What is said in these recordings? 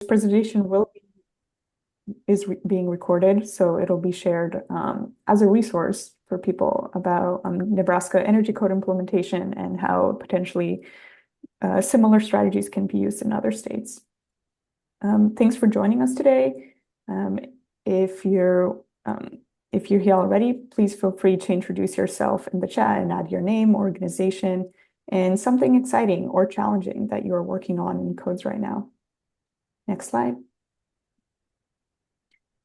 presentation being recorded, so it'll be shared as a resource for people about Nebraska Energy Code implementation and how potentially similar strategies can be used in other states. Thanks for joining us today. If you're here already, please feel free to introduce yourself in the chat and add your name, organization, and something exciting or challenging that you're working on in codes right now. Next slide.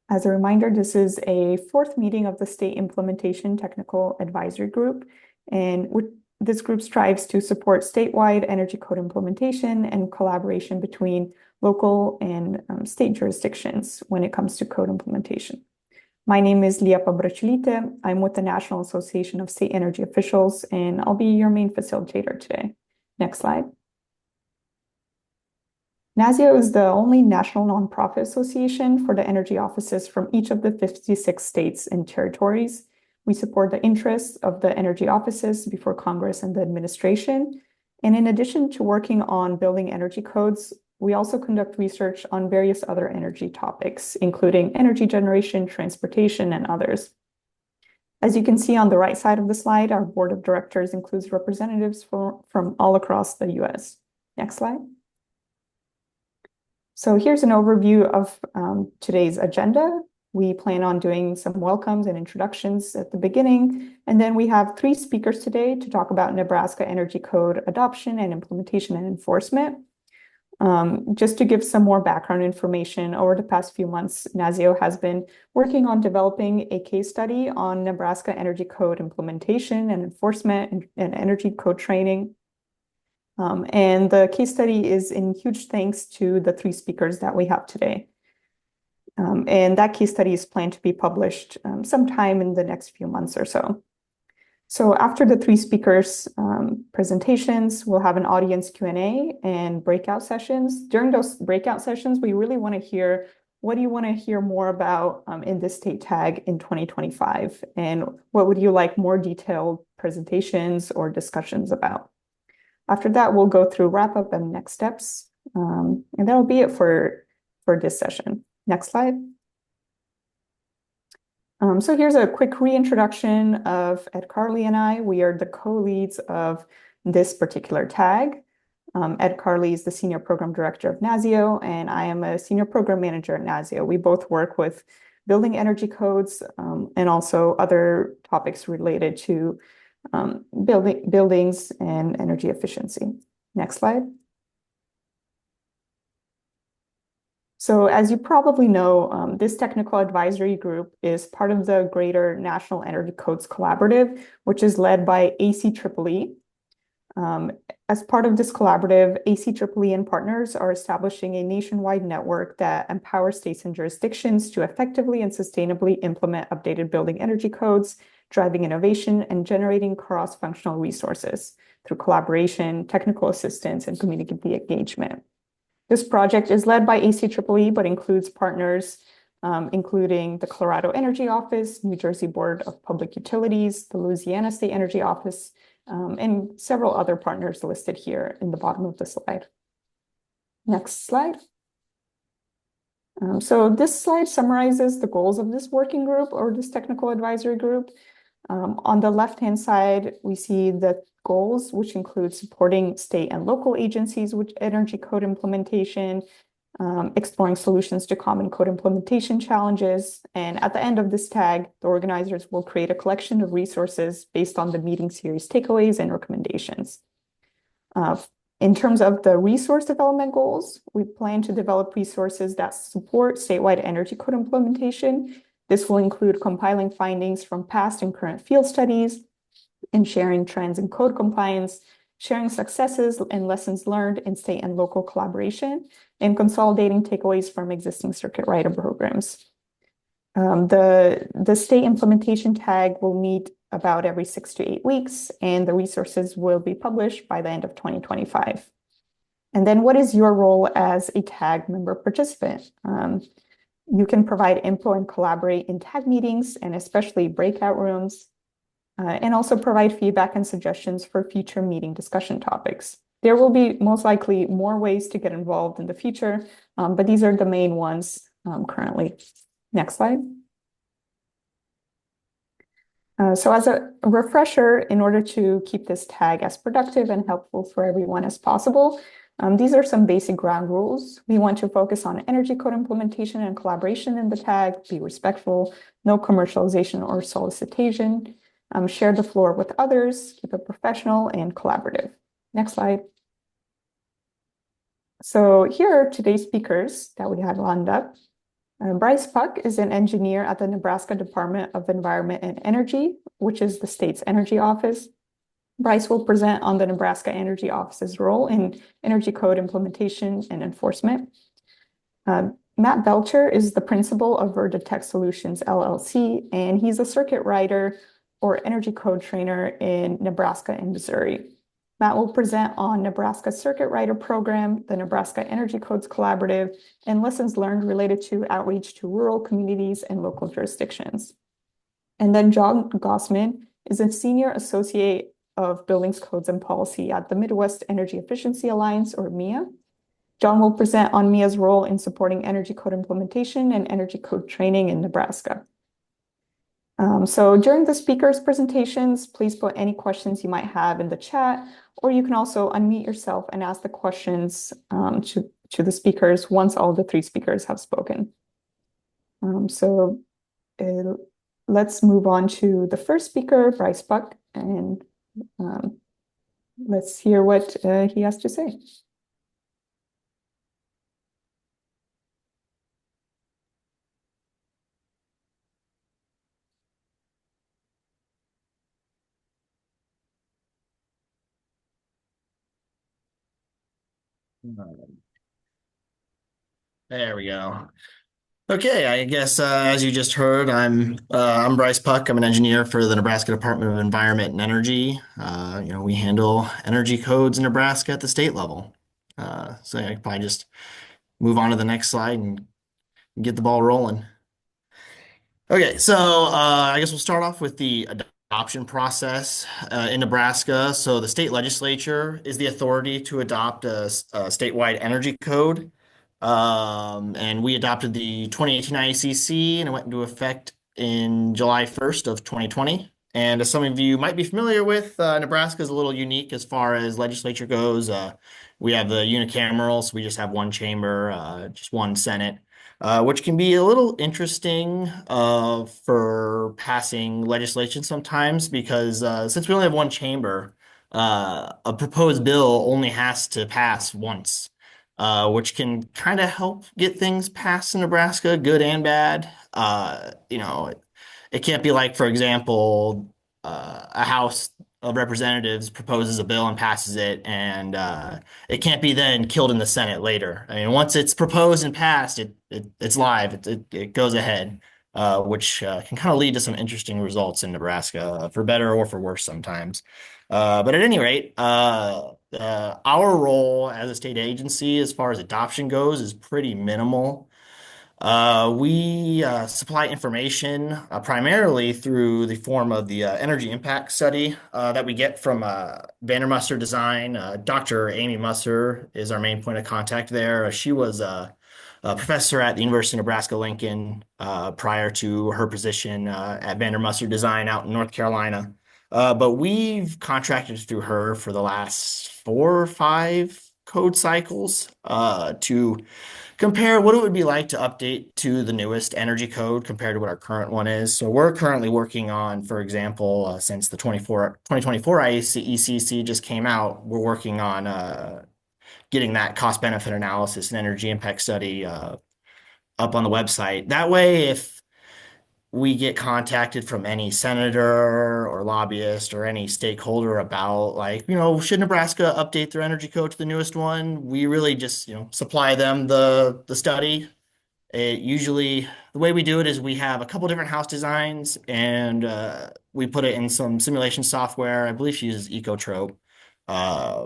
As a reminder, this is a fourth meeting of the State Implementation Technical Advisory Group, and this group strives to support statewide energy code implementation and collaboration between local and state jurisdictions when it comes to code implementation. My name is Lia Pabracilite. I'm with the National Association of State Energy Officials, and I'll be your main facilitator today. Next slide. NASEO is the only national nonprofit association for the energy offices from each of the 56 states and territories. We support the interests of the energy offices before Congress and the administration. And in addition to working on building energy codes, we also conduct research on various other energy topics, including energy generation, transportation, and others. As you can see on the right side of the slide, our board of directors includes representatives from all across the US. Next slide. So here's an overview of today's agenda. We plan on doing some welcomes and introductions at the beginning, and then we have 3 speakers today to talk about Nebraska Energy Code adoption and implementation and enforcement. Just to give some more background information, over the past few months, NASEO has been working on developing a case study on Nebraska Energy Code implementation and enforcement and energy code training. And the case study is in huge thanks to the 3 speakers that we have today. And that case study is planned to be published sometime in the next few months or so. So after the 3 speakers' presentations, we'll have an audience Q&A and breakout sessions. During those breakout sessions, we really want to hear, what do you want to hear more about in this state tag in 2025? And what would you like more detailed presentations or discussions about? After that, we'll go through wrap-up and next steps. And that'll be it for this session. Next slide. So here's a quick reintroduction of Ed Carley and I. We are the co-leads of this particular tag. Ed Carley is the Senior Program Director of NASEO, and I am a Senior Program Manager at NASEO. We both work with building energy codes and also other topics related to buildings and energy efficiency. Next slide. So as you probably know, this technical advisory group is part of the greater National Energy Codes Collaborative, which is led by ACEEE. As part of this collaborative, ACEEE and partners are establishing a nationwide network that empowers states and jurisdictions to effectively and sustainably implement updated building energy codes, driving innovation, and generating cross-functional resources through collaboration, technical assistance, and community engagement. This project is led by ACEEE, but includes partners including the Colorado Energy Office, New Jersey Board of Public Utilities, the Louisiana State Energy Office, and several other partners listed here in the bottom of the slide. Next slide. So this slide summarizes the goals of this working group or this technical advisory group. On the left-hand side, we see the goals, which include supporting state and local agencies with energy code implementation, exploring solutions to common code implementation challenges. And at the end of this tag, the organizers will create a collection of resources based on the meeting series takeaways and recommendations. In terms of the resource development goals, we plan to develop resources that support statewide energy code implementation. This will include compiling findings from past and current field studies and sharing trends in code compliance, sharing successes and lessons learned in state and local collaboration, and consolidating takeaways from existing circuit rider programs. The state implementation tag will meet about every 6 to 8 weeks, and the resources will be published by the end of 2025. And then what is your role as a tag member participant? You can provide info and collaborate in tag meetings and especially breakout rooms, and also provide feedback and suggestions for future meeting discussion topics. There will be most likely more ways to get involved in the future, but these are the main ones currently. Next slide. So as a refresher, in order to keep this tag as productive and helpful for everyone as possible, these are some basic ground rules. We want to focus on energy code implementation and collaboration in the tag, be respectful, no commercialization or solicitation, share the floor with others, keep it professional and collaborative. Next slide. So here are today's speakers that we had lined up. Bryce Puck is an engineer at the Nebraska Department of Environment and Energy, which is the state's energy office. Bryce will present on the Nebraska Energy Office's role in energy code implementation and enforcement. Matt Belcher is the principal of Verda Tech Solutions, LLC, and he's a circuit rider or energy code trainer in Nebraska and Missouri. Matt will present on Nebraska Circuit Rider Program, the Nebraska Energy Codes Collaborative, and lessons learned related to outreach to rural communities and local jurisdictions. And then John Gossman is a senior associate of Buildings, Codes, and Policy at the Midwest Energy Efficiency Alliance, or MEA. John will present on MEA's role in supporting energy code implementation and energy code training in Nebraska. So during the speakers' presentations, please put any questions you might have in the chat, or you can also unmute yourself and ask the questions to the speakers once all the three speakers have spoken. Let's move on to the first speaker, Bryce Puck, and let's hear what he has to say. There we go. Okay, I guess as you just heard, I'm Bryce Puck. I'm an engineer for the Nebraska Department of Environment and Energy. We handle energy codes in Nebraska at the state level. So I could probably just move on to the next slide and get the ball rolling. Okay, so I guess we'll start off with the adoption process in Nebraska. So the state legislature is the authority to adopt a statewide energy code. And we adopted the 2018 IECC and it went into effect in July 1st of 2020. And as some of you might be familiar with, Nebraska is a little unique as far as legislature goes. We have the unicameral, so we just have one chamber, just one Senate, which can be a little interesting for passing legislation sometimes because since we only have one chamber, a proposed bill only has to pass once. Which can kind of help get things passed in Nebraska, good and bad. It can't be like, for example, a House of Representatives proposes a bill and passes it, and it can't be then killed in the Senate later. I mean, once it's proposed and passed, it's live. It goes ahead, which can kind of lead to some interesting results in Nebraska, for better or for worse sometimes. But at any rate, our role as a state agency, as far as adoption goes, is pretty minimal. We supply information primarily through the form of the energy impact study that we get from Vandermuster Design. Dr. Amy Musser is our main point of contact there. She was a professor at the University of Nebraska-Lincoln prior to her position at Vandermuster Design out in North Carolina. But we've contracted through her for the last 4 or 5 code cycles to compare what it would be like to update to the newest energy code compared to what our current one is. So we're currently working on, for example, since the 2024 IECC just came out, we're working on getting that cost benefit analysis and energy impact study up on the website. That way, if we get contacted from any senator or lobbyist or any stakeholder about like, should Nebraska update their energy code to the newest one? We really just, supply them the study. It usually, the way we do it is we have a couple different house designs and we put it in some simulation software. I believe she uses Ecotrope uh,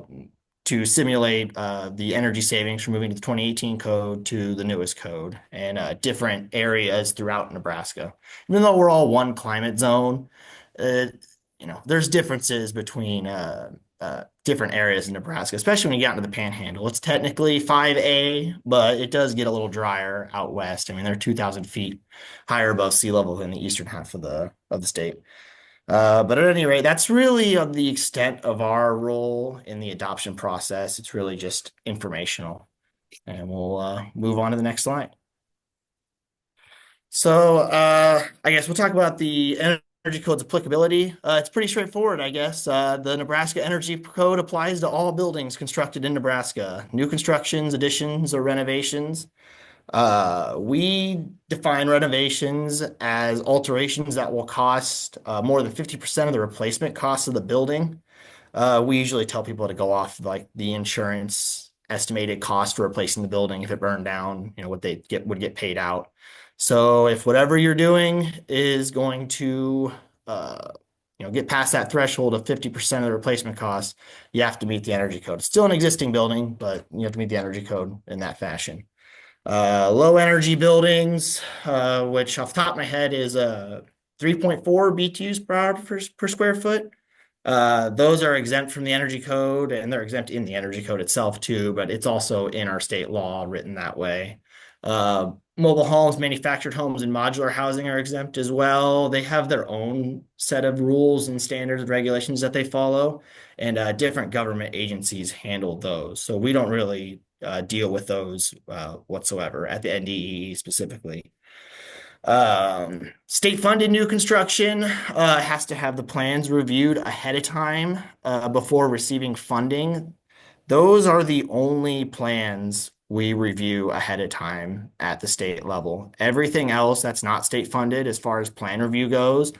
to simulate the energy savings from moving to the 2018 code to the newest code and different areas throughout Nebraska. Even though we're all one climate zone, uh, there's differences between different areas in Nebraska, especially when you get into the Panhandle. It's technically 5A, but it does get a little drier out west. I mean, they're 2,000 feet higher above sea level than the eastern half of the state. But at any rate, that's really of the extent of our role in the adoption process. It's really just informational, and we'll move on to the next slide. So I guess we'll talk about the energy code's applicability. It's pretty straightforward, I guess. The Nebraska Energy Code applies to all buildings constructed in Nebraska, new constructions, additions, or renovations. We define renovations as alterations that will cost more than 50% of the replacement cost of the building. We usually tell people to go off like the insurance estimated cost for replacing the building if it burned down, what they would get paid out. So if whatever you're doing is going to get past that threshold of 50% of the replacement cost, you have to meet the energy code. It's still an existing building, but you have to meet the energy code in that fashion. Low energy buildings, which off the top of my head is 3.4 BTUs per hour per square foot. Those are exempt from the energy code, and they're exempt in the energy code itself too, but it's also in our state law written that way. Mobile homes, manufactured homes, and modular housing are exempt as well. They have their own set of rules and standards and regulations that they follow, and different government agencies handle those. So we don't really deal with those whatsoever at the NDEE specifically. State funded new construction has to have the plans reviewed ahead of time before receiving funding. Those are the only plans we review ahead of time at the state level. Everything else that's not state funded, as far as plan review goes,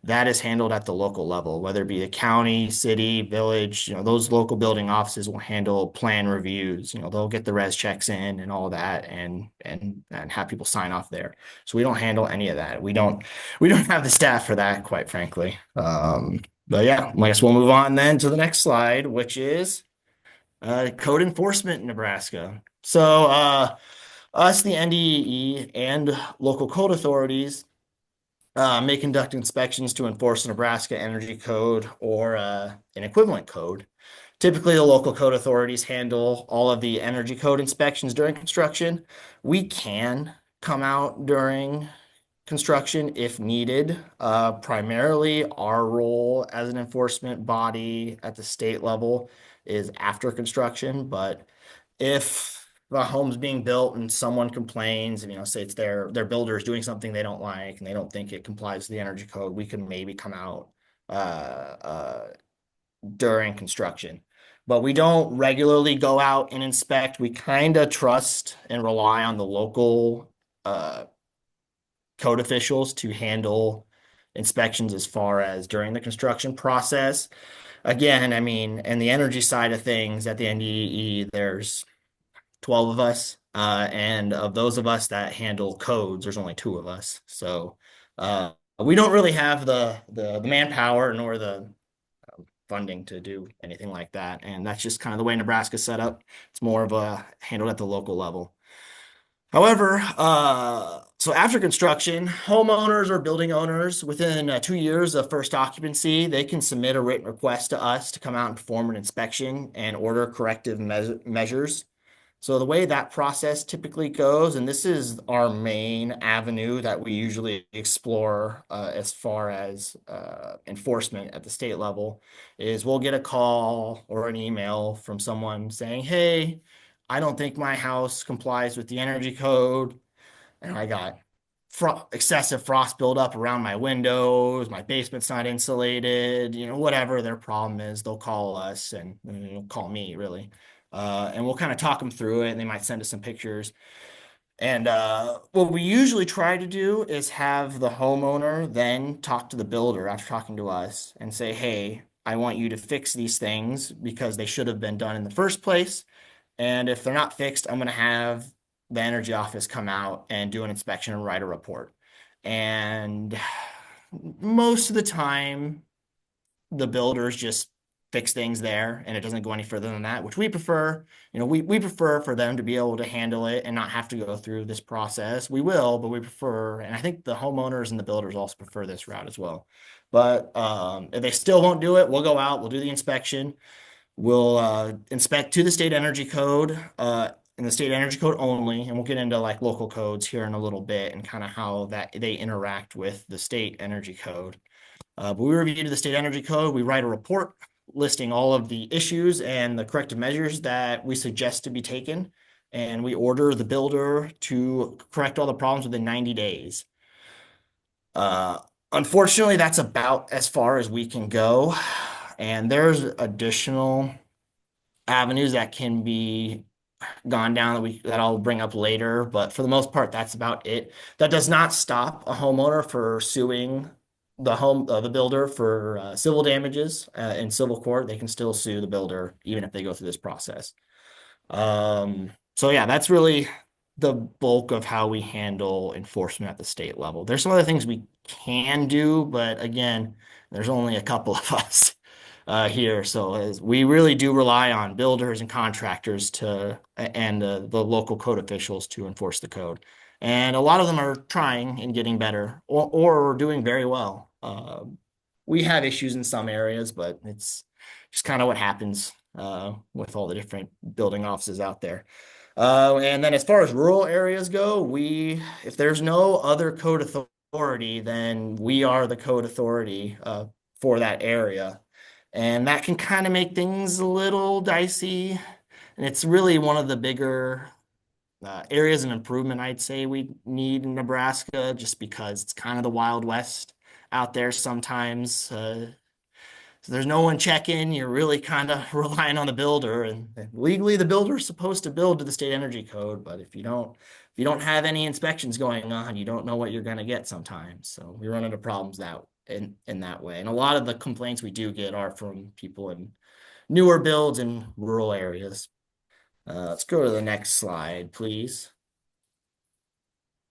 that is handled at the local level, whether it be the county, city, village. Those local building offices will handle plan reviews. They'll get the res checks in and all that, and have people sign off there. So we don't handle any of that. We don't have the staff for that, quite frankly. But yeah, I guess we'll move on then to the next slide, which is code enforcement in Nebraska. So us, the NDEE, and local code authorities may conduct inspections to enforce the Nebraska Energy Code or an equivalent code. Typically, the local code authorities handle all of the energy code inspections during construction. We can come out during construction if needed. Primarily, our role as an enforcement body at the state level is after construction, but if a home's being built and someone complains and say it's their builder is doing something they don't like and they don't think it complies with the energy code, we can maybe come out during construction. But we don't regularly go out and inspect. We kind of trust and rely on the local code officials to handle inspections as far as during the construction process. Again, I mean, and the energy side of things at the NDEE, there's 12 of us. And of those of us that handle codes, there's only 2 of us. So we don't really have the manpower nor the funding to do anything like that. And that's just kind of the way Nebraska's set up. It's more of a handled at the local level. However, so after construction, homeowners or building owners within 2 years of first occupancy, they can submit a written request to us to come out and perform an inspection and order corrective measures. So the way that process typically goes, and this is our main avenue that we usually explore as far as enforcement at the state level, is we'll get a call or an email from someone saying, hey, I don't think my house complies with the energy code, and I got excessive frost buildup around my windows, my basement's not insulated, whatever their problem is, they'll call us and call me really. And we'll kind of talk them through it, and they might send us some pictures. And what we usually try to do is have the homeowner then talk to the builder after talking to us and say, hey, I want you to fix these things because they should have been done in the first place. And if they're not fixed, I'm going to have the energy office come out and do an inspection and write a report. And most of the time, the builders just fix things there and it doesn't go any further than that, which we prefer. We prefer for them to be able to handle it and not have to go through this process. We will, but we prefer, and I think the homeowners and the builders also prefer this route as well. But if they still won't do it, we'll go out, we'll do the inspection. We'll inspect to the state energy code, in the state energy code only, and we'll get into like local codes here in a little bit and kind of how that they interact with the state energy code. But we review the state energy code. We write a report listing all of the issues and the corrective measures that we suggest to be taken, and we order the builder to correct all the problems within 90 days. Uh, Unfortunately, that's about as far as we can go, and there's additional avenues that can be gone down that I'll bring up later, but for the most part, that's about it. That does not stop a homeowner for suing the builder for civil damages in civil court. They can still sue the builder even if they go through this process. So yeah, that's really the bulk of how we handle enforcement at the state level. There's some other things we can do, but again, there's only a couple of us here. So we really do rely on builders and contractors and the local code officials to enforce the code. And a lot of them are trying and getting better or doing very well. We have issues in some areas, but it's just kind of what happens with all the different building offices out there. And then as far as rural areas go, if there's no other code authority, then we are the code authority for that area. And that can kind of make things a little dicey. And it's really one of the bigger areas of improvement I'd say we need in Nebraska, just because it's kind of the Wild West out there sometimes. So there's no one checking. You're really kind of relying on the builder, and legally the builder is supposed to build to the state energy code. But if you don't have any inspections going on, you don't know what you're going to get sometimes. So we run into problems in that way. And a lot of the complaints we do get are from people in newer builds in rural areas. Let's go to the next slide, please.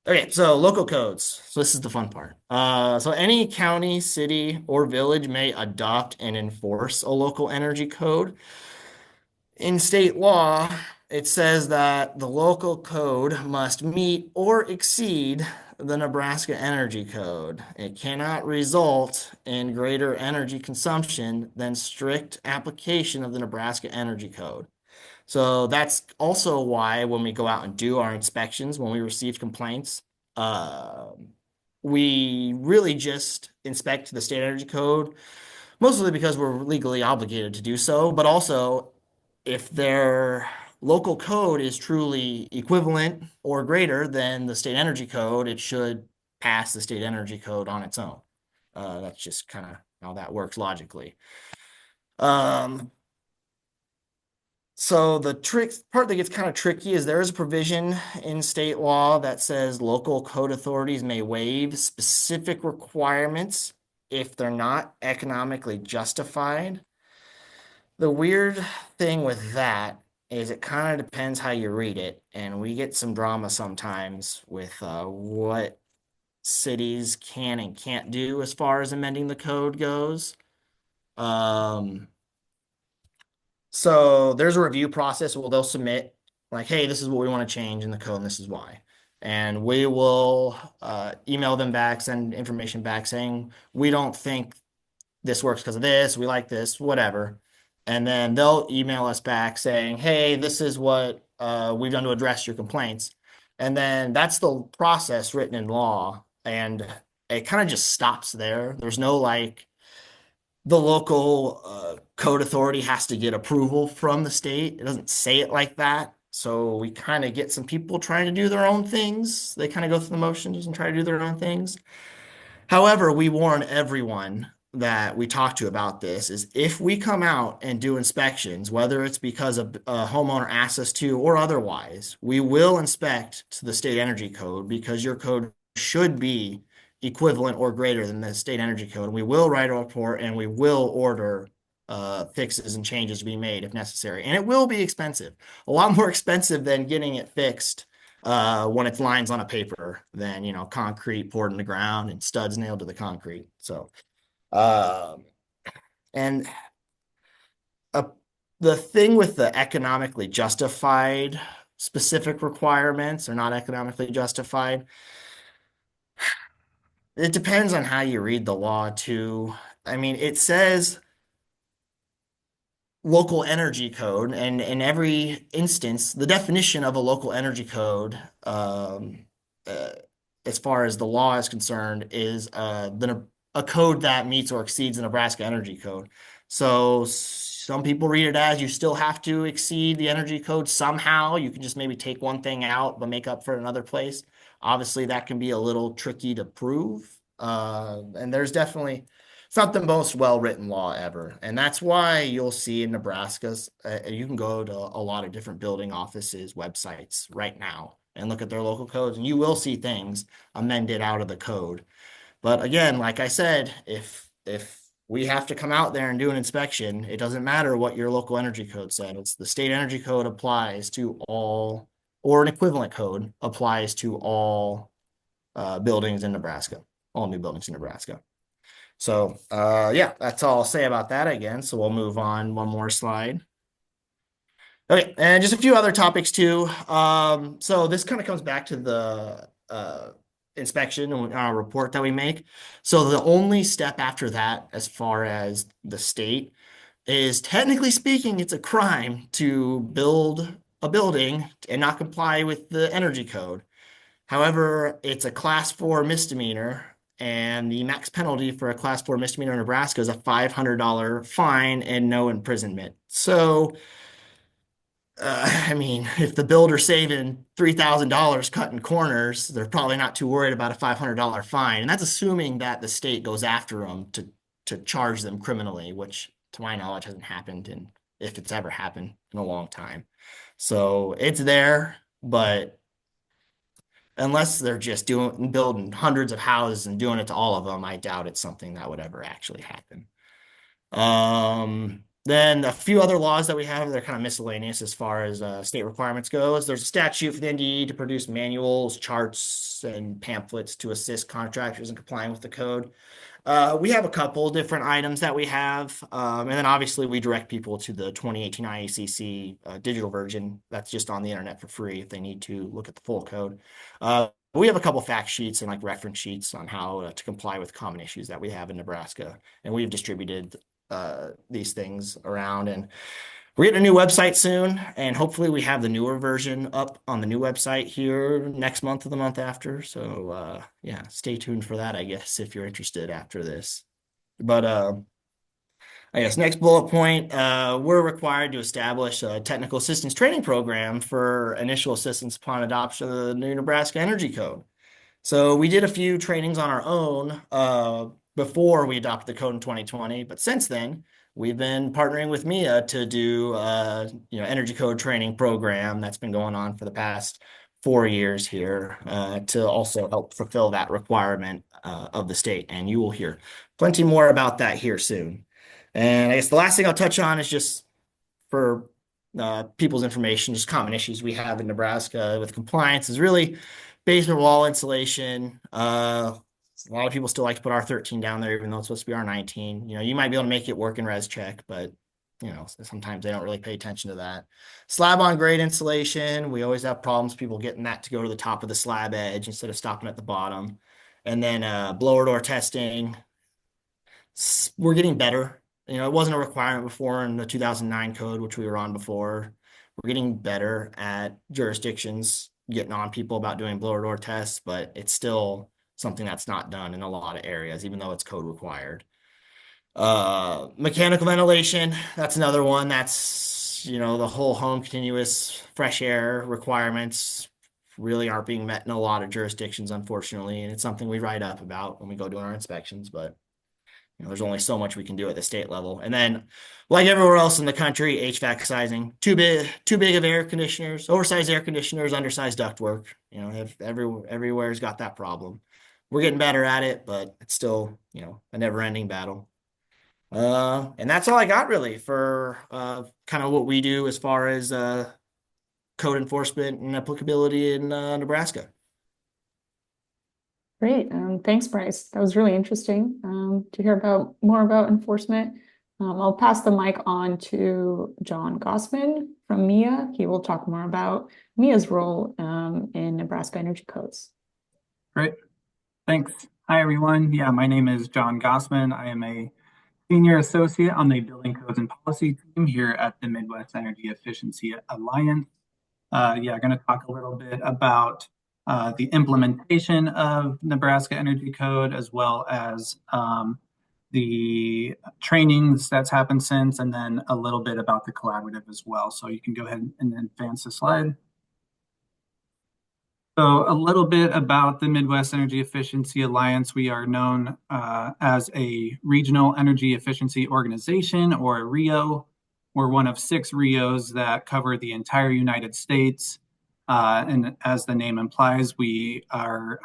Okay, so local codes. So this is the fun part. So any county, city, or village may adopt and enforce a local energy code. In state law, it says that the local code must meet or exceed the Nebraska Energy Code. It cannot result in greater energy consumption than strict application of the Nebraska Energy Code. So that's also why when we go out and do our inspections, when we receive complaints, uh, we really just inspect the state energy code, mostly because we're legally obligated to do so, but also if their local code is truly equivalent or greater than the state energy code, it should pass the state energy code on its own. That's just kind of how that works logically. So the part that gets kind of tricky is there is a provision in state law that says local code authorities may waive specific requirements if they're not economically justified. The weird thing with that is it kind of depends how you read it, and we get some drama sometimes with what cities can and can't do as far as amending the code goes. So there's a review process where they'll submit like, hey, this is what we want to change in the code and this is why. And we will email them back, send information back saying, we don't think this works because of this, we like this, whatever. And then they'll email us back saying, hey, this is what we've done to address your complaints. And then that's the process written in law. And it kind of just stops there. There's no like, the local code authority has to get approval from the state. It doesn't say it like that. So we kind of get some people trying to do their own things. They kind of go through the motions and try to do their own things. However, we warn everyone that we talk to about this is if we come out and do inspections, whether it's because a homeowner asks us to or otherwise, we will inspect to the state energy code because your code should be equivalent or greater than the state energy code. We will write a report and we will order fixes and changes to be made if necessary. And it will be expensive, a lot more expensive than getting it fixed when it's lines on a paper than, concrete poured in the ground and studs nailed to the concrete. So, and a the thing with the economically justified specific requirements or not economically justified, it depends on how you read the law too. I mean, it says local energy code, and in every instance, the definition of a local energy code, uh, as far as the law is concerned, is a code that meets or exceeds the Nebraska Energy Code. So some people read it as you still have to exceed the energy code somehow. You can just maybe take one thing out but make up for it in another place. Obviously, that can be a little tricky to prove. And there's definitely it's not the most well-written law ever. And that's why you'll see in Nebraska, you can go to a lot of different building offices, websites right now and look at their local codes, and you will see things amended out of the code. But again, like I said, if we have to come out there and do an inspection, it doesn't matter what your local energy code said. It's the state energy code applies to all, or an equivalent code applies to all buildings in Nebraska, all new buildings in Nebraska. So, yeah, that's all I'll say about that again. So we'll move on one more slide. Okay, and just a few other topics too. So this kind of comes back to the inspection and report that we make. So the only step after that, as far as the state, is technically speaking, it's a crime to build a building and not comply with the energy code. However, it's a class 4 misdemeanor, and the max penalty for a class 4 misdemeanor in Nebraska is a $500 fine and no imprisonment. So, I mean, if the builder's saving $3,000 cutting corners, they're probably not too worried about a $500 fine. And that's assuming that the state goes after them to charge them criminally, which to my knowledge hasn't happened, and if it's ever happened in a long time. So it's there, but unless they're just building hundreds of houses and doing it to all of them, I doubt it's something that would ever actually happen. Then a few other laws that we have, they're kind of miscellaneous as far as state requirements goes. There's a statute for the NDE to produce manuals, charts, and pamphlets to assist contractors in complying with the code. We have a couple different items that we have. And then obviously we direct people to the 2018 IACC digital version. That's just on the internet for free if they need to look at the full code. We have a couple fact sheets and like reference sheets on how to comply with common issues that we have in Nebraska. And we've distributed these things around, and we're getting a new website soon, and hopefully we have the newer version up on the new website here next month or the month after. So yeah, stay tuned for that, I guess, if you're interested after this. But I guess next bullet point, we're required to establish a technical assistance training program for initial assistance upon adoption of the new Nebraska Energy Code. So we did a few trainings on our own before we adopted the code in 2020, but since then we've been partnering with MIA to do energy code training program that's been going on for the past 4 years here to also help fulfill that requirement of the state. And you will hear plenty more about that here soon. And I guess the last thing I'll touch on is just for people's information, just common issues we have in Nebraska with compliance is really basement wall insulation. A lot of people still like to put R13 down there, even though it's supposed to be R19. You might be able to make it work in res check, but sometimes they don't really pay attention to that. Slab on grade insulation, we always have problems people getting that to go to the top of the slab edge instead of stopping at the bottom. And then blower door testing, we're getting better. It wasn't a requirement before in the 2009 code, which we were on before. We're getting better at jurisdictions getting on people about doing blower door tests, but it's still something that's not done in a lot of areas, even though it's code required. Mechanical ventilation, that's another one that's, the whole home continuous fresh air requirements really aren't being met in a lot of jurisdictions, unfortunately. And it's something we write up about when we go doing our inspections, but there's only so much we can do at the state level. And then, like everywhere else in the country, HVAC sizing, too big of air conditioners, oversized air conditioners, undersized ductwork. Everywhere's got that problem. We're getting better at it, but it's still, a never-ending battle. And that's all I got really for kind of what we do as far as code enforcement and applicability in Nebraska. Great. Thanks, Bryce. That was really interesting to hear more about enforcement. I'll pass the mic on to John Gossman from MIA. He will talk more about MIA's role in Nebraska Energy Codes. Great. Thanks. Hi, everyone. Yeah, my name is John Gossman. I am a senior associate on the Building Codes and Policy team here at the Midwest Energy Efficiency Alliance. I'm going to talk a little bit about the implementation of Nebraska Energy Code, as well as the trainings that's happened since, and then a little bit about the collaborative as well. So you can go ahead and advance the slide. So a little bit about the Midwest Energy Efficiency Alliance. We are known as a regional energy efficiency organization, or a REO. We're one of 6 REOs that cover the entire United States. And as the name implies, we are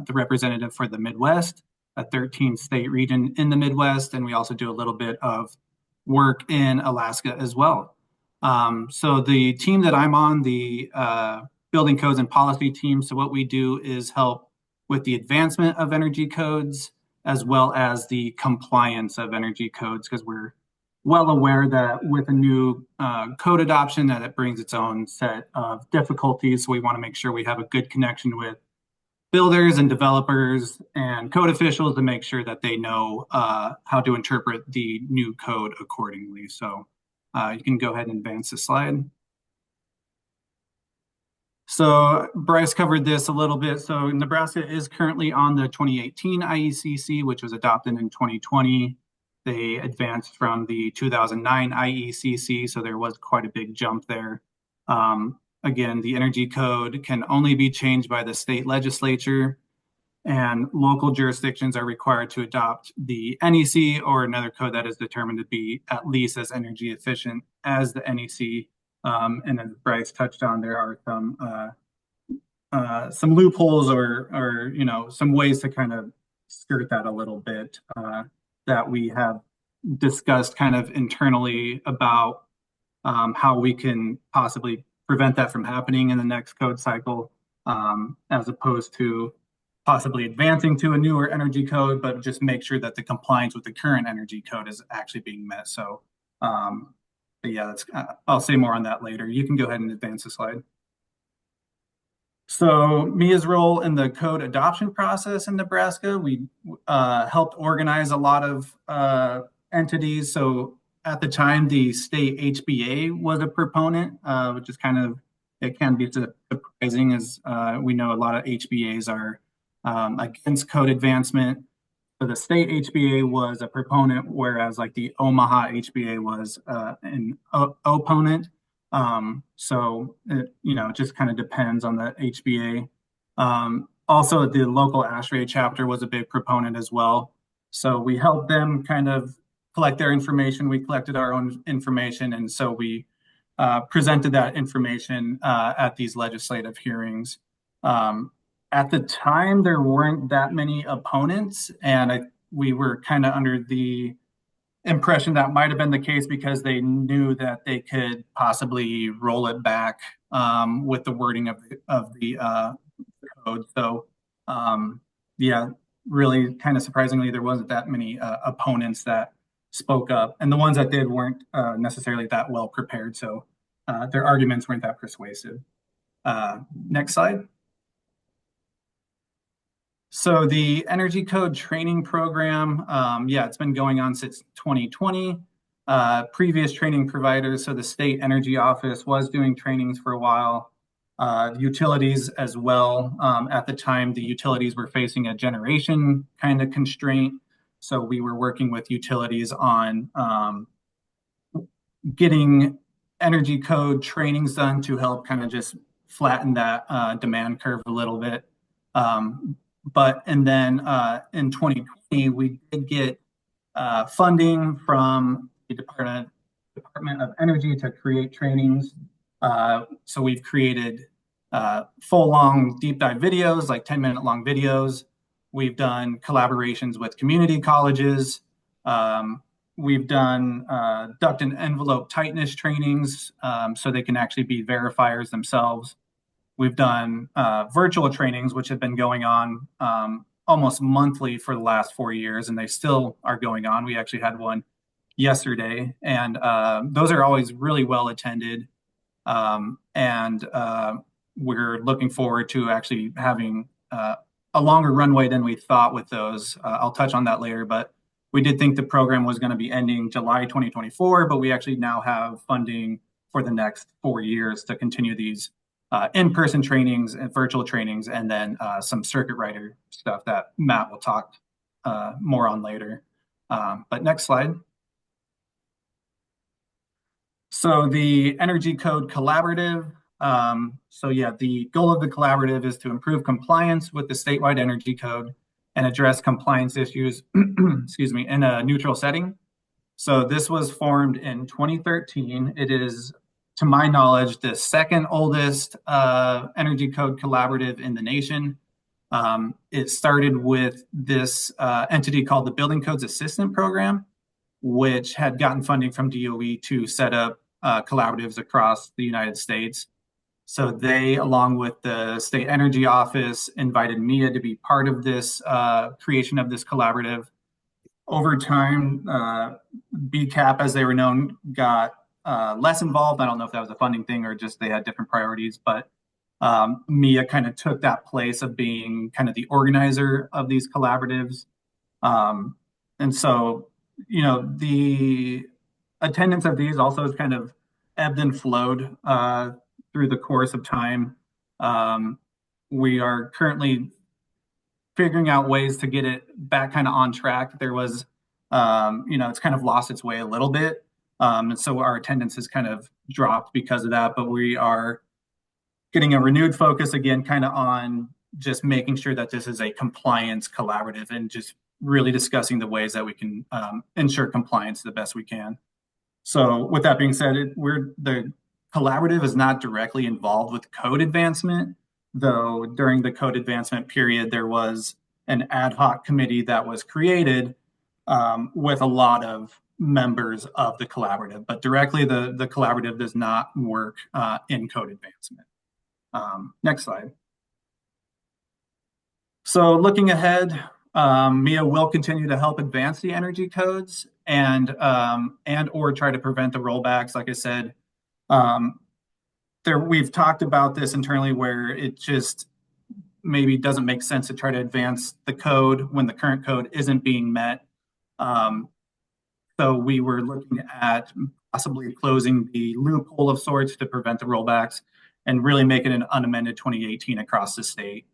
the representative for the Midwest, a 13-state region in the Midwest, and we also do a little bit of work in Alaska as well. So the team that I'm on, the Building Codes and Policy team. So what we do is help with the advancement of energy codes, as well as the compliance of energy codes, because we're well aware that with a new code adoption, that it brings its own set of difficulties. So we want to make sure we have a good connection with builders and developers and code officials to make sure that they know how to interpret the new code accordingly. So you can go ahead and advance the slide. So Bryce covered this a little bit. So Nebraska is currently on the 2018 IECC, which was adopted in 2020. They advanced from the 2009 IECC, so there was quite a big jump there. Again, the energy code can only be changed by the state legislature, and local jurisdictions are required to adopt the NEC or another code that is determined to be at least as energy efficient as the NEC. And as Bryce touched on, there are some loopholes or some ways to kind of skirt that a little bit that we have discussed kind of internally about how we can possibly prevent that from happening in the next code cycle, as opposed to possibly advancing to a newer energy code, but just make sure that the compliance with the current energy code is actually being met. So but yeah, I'll say more on that later. You can go ahead and advance the slide. So MIA's role in the code adoption process in Nebraska, we helped organize a lot of entities. So at the time, the state HBA was a proponent, which is it can be surprising, as we know a lot of HBAs are against code advancement. So the state HBA was a proponent, whereas like the Omaha HBA was an opponent. So it just kind of depends on the HBA. Also, the local ASHRAE chapter was a big proponent as well. So we helped them kind of collect their information. We collected our own information, and so we presented that information at these legislative hearings. At the time, there weren't that many opponents, and we were kind of under the impression that might have been the case because they knew that they could possibly roll it back with the wording of the code. So really kind of surprisingly, there wasn't that many opponents that spoke up, and the ones that did weren't necessarily that well prepared. So their arguments weren't that persuasive. Next slide. So the Energy Code training program, it's been going on since 2020. Previous training providers, so the State Energy Office was doing trainings for a while. Utilities as well. At the time, the utilities were facing a generation kind of constraint. So we were working with utilities on getting Energy Code trainings done to help kind of just flatten that demand curve a little bit. And then in 2020, we did get funding from the Department of Energy to create trainings. So we've created full long deep dive videos, like 10-minute long videos. We've done collaborations with community colleges. We've done duct and envelope tightness trainings so they can actually be verifiers themselves. We've done virtual trainings, which have been going on almost monthly for the last 4 years, and they still are going on. We actually had one yesterday, and those are always really well attended. And we're looking forward to actually having a longer runway than we thought with those. I'll touch on that later, but we did think the program was going to be ending July 2024, but we actually now have funding for the next 4 years to continue these in-person trainings and virtual trainings, and then some circuit rider stuff that Matt will talk more on later. But next slide. So the Energy Code Collaborative. So yeah, the goal of the collaborative is to improve compliance with the statewide energy code and address compliance issues, excuse me, in a neutral setting. So this was formed in 2013. It is, to my knowledge, the second oldest energy code collaborative in the nation. It started with this entity called the Building Codes Assistant Program, which had gotten funding from DOE to set up collaboratives across the United States. So they, along with the State Energy Office, invited MIA to be part of this creation of this collaborative. Over time, BCAP, as they were known, got less involved. I don't know if that was a funding thing or just they had different priorities, but MIA kind of took that place of being kind of the organizer of these collaboratives. And so, you know, the attendance of these also has kind of ebbed and flowed through the course of time. We are currently figuring out ways to get it back kind of on track. There was, you know, it's kind of lost its way a little bit. And so our attendance has kind of dropped because of that, but we are getting a renewed focus again, kind of on just making sure that this is a compliance collaborative and just really discussing the ways that we can ensure compliance the best we can. So with that being said, the collaborative is not directly involved with code advancement, though during the code advancement period, there was an ad hoc committee that was created with a lot of members of the collaborative, but directly the collaborative does not work in code advancement. Next slide. So looking ahead, MIA will continue to help advance the energy codes and or try to prevent the rollbacks. Like I said, we've talked about this internally where it just maybe doesn't make sense to try to advance the code when the current code isn't being met. So we were looking at possibly closing the loophole of sorts to prevent the rollbacks and really make it an unamended 2018 across the state.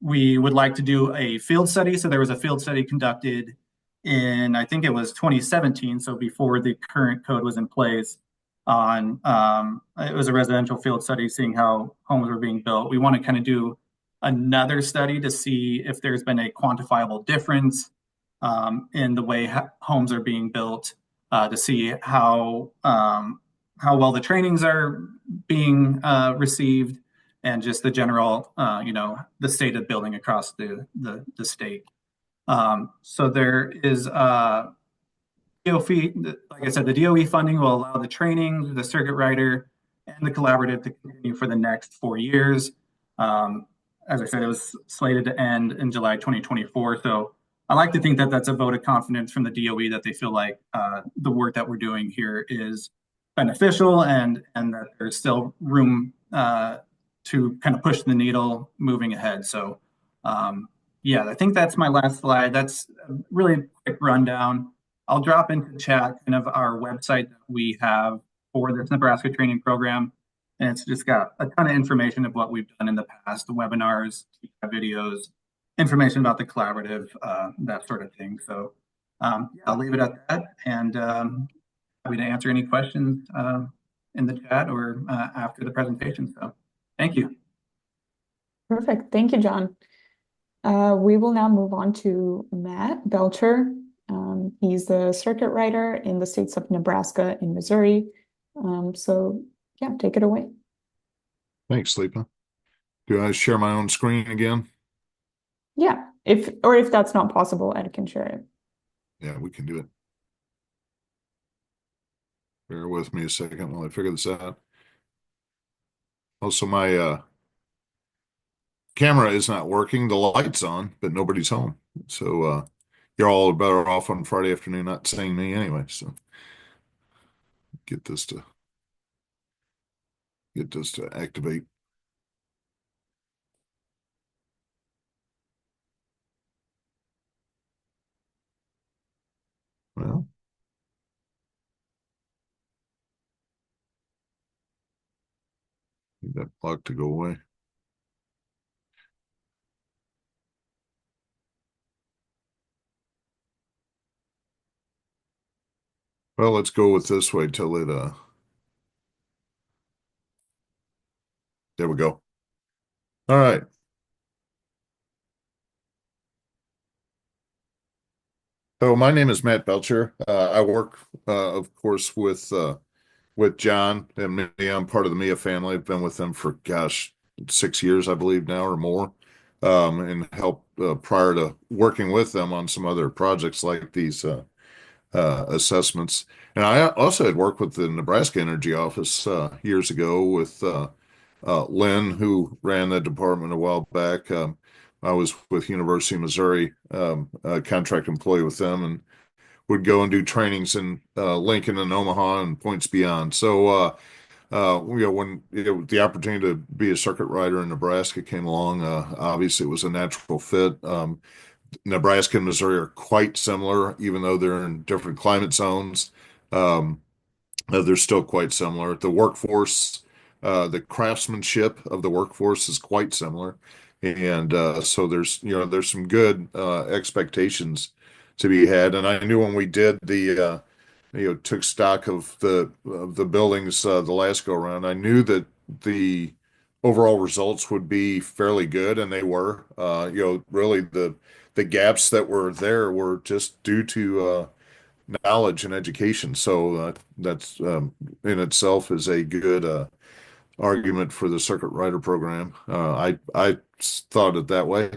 We would like to do a field study. So there was a field study conducted in, I think it was 2017, so before the current code was in place, on it was a residential field study seeing how homes were being built. We want to kind of do another study to see if there's been a quantifiable difference in the way homes are being built, to see how well the trainings are being received, and just the general, you know, the state of building across the state. So there is DOE, like I said, the DOE funding will allow the training, the circuit rider, and the collaborative to continue for the next 4 years. As I said, it was slated to end in July 2024. So I like to think that that's a vote of confidence from the DOE that they feel like the work that we're doing here is beneficial and that there's still room to kind of push the needle moving ahead. So yeah, I think that's my last slide. That's a really quick rundown. I'll drop into the chat kind of our website that we have for this Nebraska training program. And it's just got a ton of information of what we've done in the past, the webinars, videos, information about the collaborative, that sort of thing. So yeah, I'll leave it at that, and happy to answer any questions in the chat or after the presentation. So thank you. Perfect. Thank you, John. We will now move on to Matt Belcher. He's the circuit rider in the states of Nebraska and Missouri. So yeah, take it away. Thanks, Sleepa. Do I share my own screen again? Yeah, if that's not possible, Ed can share it. Yeah, we can do it. Bear with me a second while I figure this out. Also, my camera is not working. The light's on, but nobody's home. So you're all better off on Friday afternoon not seeing me anyway. So get this to activate. Well, need that block to go away. Well, let's go with this way till it there we go. All right. So my name is Matt Belcher. I work, of course, with John and me. I'm part of the Mia family. I've been with them for, gosh, 6 years, I believe now or more, and helped prior to working with them on some other projects like these assessments. And I also had worked with the Nebraska Energy Office years ago with Lynn, who ran the department a while back. I was with University of Missouri, a contract employee with them, and would go and do trainings in Lincoln and Omaha and points beyond. So, when the opportunity to be a circuit rider in Nebraska came along, obviously it was a natural fit. Nebraska and Missouri are quite similar, even though they're in different climate zones. Um, they're still quite similar. The workforce, the craftsmanship of the workforce is quite similar, and so there's some good expectations to be had. And I knew when we did took stock of the buildings the last go around, I knew that the overall results would be fairly good, and they were. Really the gaps that were there were just due to knowledge and education. So that's in itself is a good argument for the circuit rider program. I thought it that way.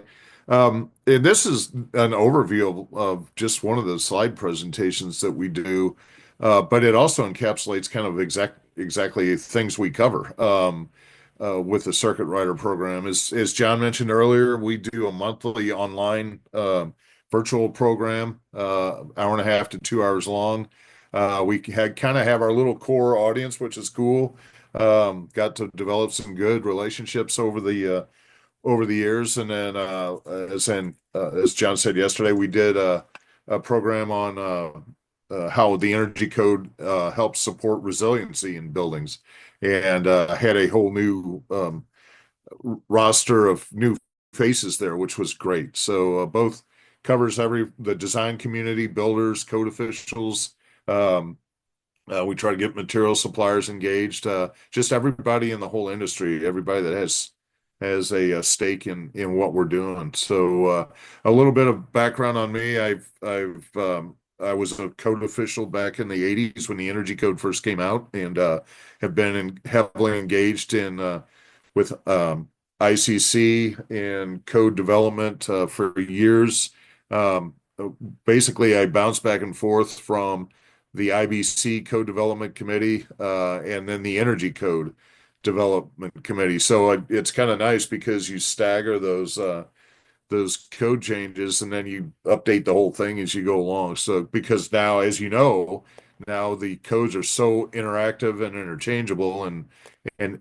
And this is an overview of just one of the slide presentations that we do, but it also encapsulates kind of exactly things we cover with the circuit rider program. As John mentioned earlier, we do a monthly online virtual program, hour and a half to 2 hours long. We had kind of have our little core audience, which is cool. Got to develop some good relationships over the years, and then as John said yesterday, we did a program on how the energy code helps support resiliency in buildings, and had a whole new roster of new faces there, which was great. So both covers the design community, builders, code officials. Um, we try to get material suppliers engaged, just everybody in the whole industry, everybody that has a stake in what we're doing. So a little bit of background on me. I was a code official back in the 80s when the Energy Code first came out, and have been heavily engaged in with ICC and code development for years. Um, Basically, I bounced back and forth from the IBC Code Development Committee, and then the Energy Code Development Committee. So it's kind of nice because you stagger those code changes and then you update the whole thing as you go along. So because now, as you know, now the codes are so interactive and interchangeable and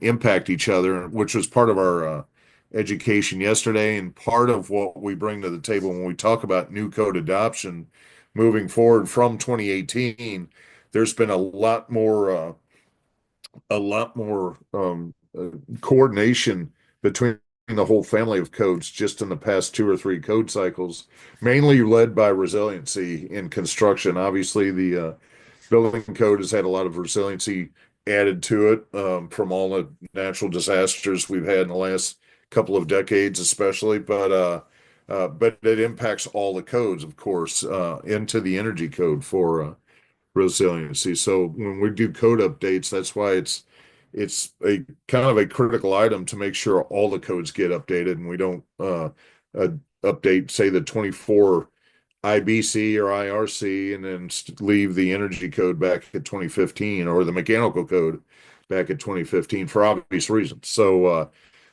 impact each other, which was part of our education yesterday and part of what we bring to the table when we talk about new code adoption moving forward from 2018. There's been a lot more coordination between the whole family of codes just in the past 2 or 3 code cycles, mainly led by resiliency in construction. Obviously, the building code has had a lot of resiliency added to it from all the natural disasters we've had in the last couple of decades, especially. But it impacts all the codes, of course, into the energy code for resiliency. So when we do code updates, that's why it's a kind of a critical item to make sure all the codes get updated and we don't uh, update, say, the 24 IBC or IRC and then leave the energy code back at 2015 or the mechanical code back at 2015 for obvious reasons. So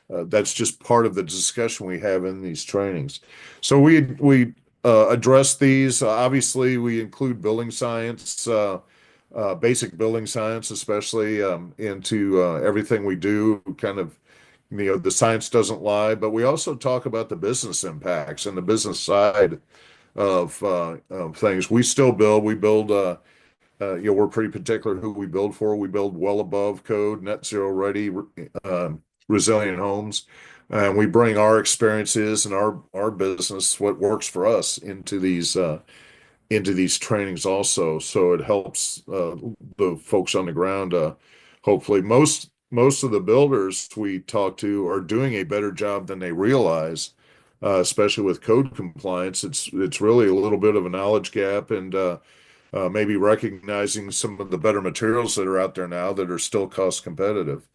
that's just part of the discussion we have in these trainings. So we address these. Obviously, we include building science, basic building science, especially into everything we do. Kind of, the science doesn't lie, but we also talk about the business impacts and the business side of things. We still build. We build. We're pretty particular who we build for. We build well above code, net zero ready, resilient homes. And we bring our experiences and our business, what works for us, into these trainings also. So it helps the folks on the ground. Hopefully, most of the builders we talk to are doing a better job than they realize, especially with code compliance. It's really a little bit of a knowledge gap, and maybe recognizing some of the better materials that are out there now that are still cost competitive.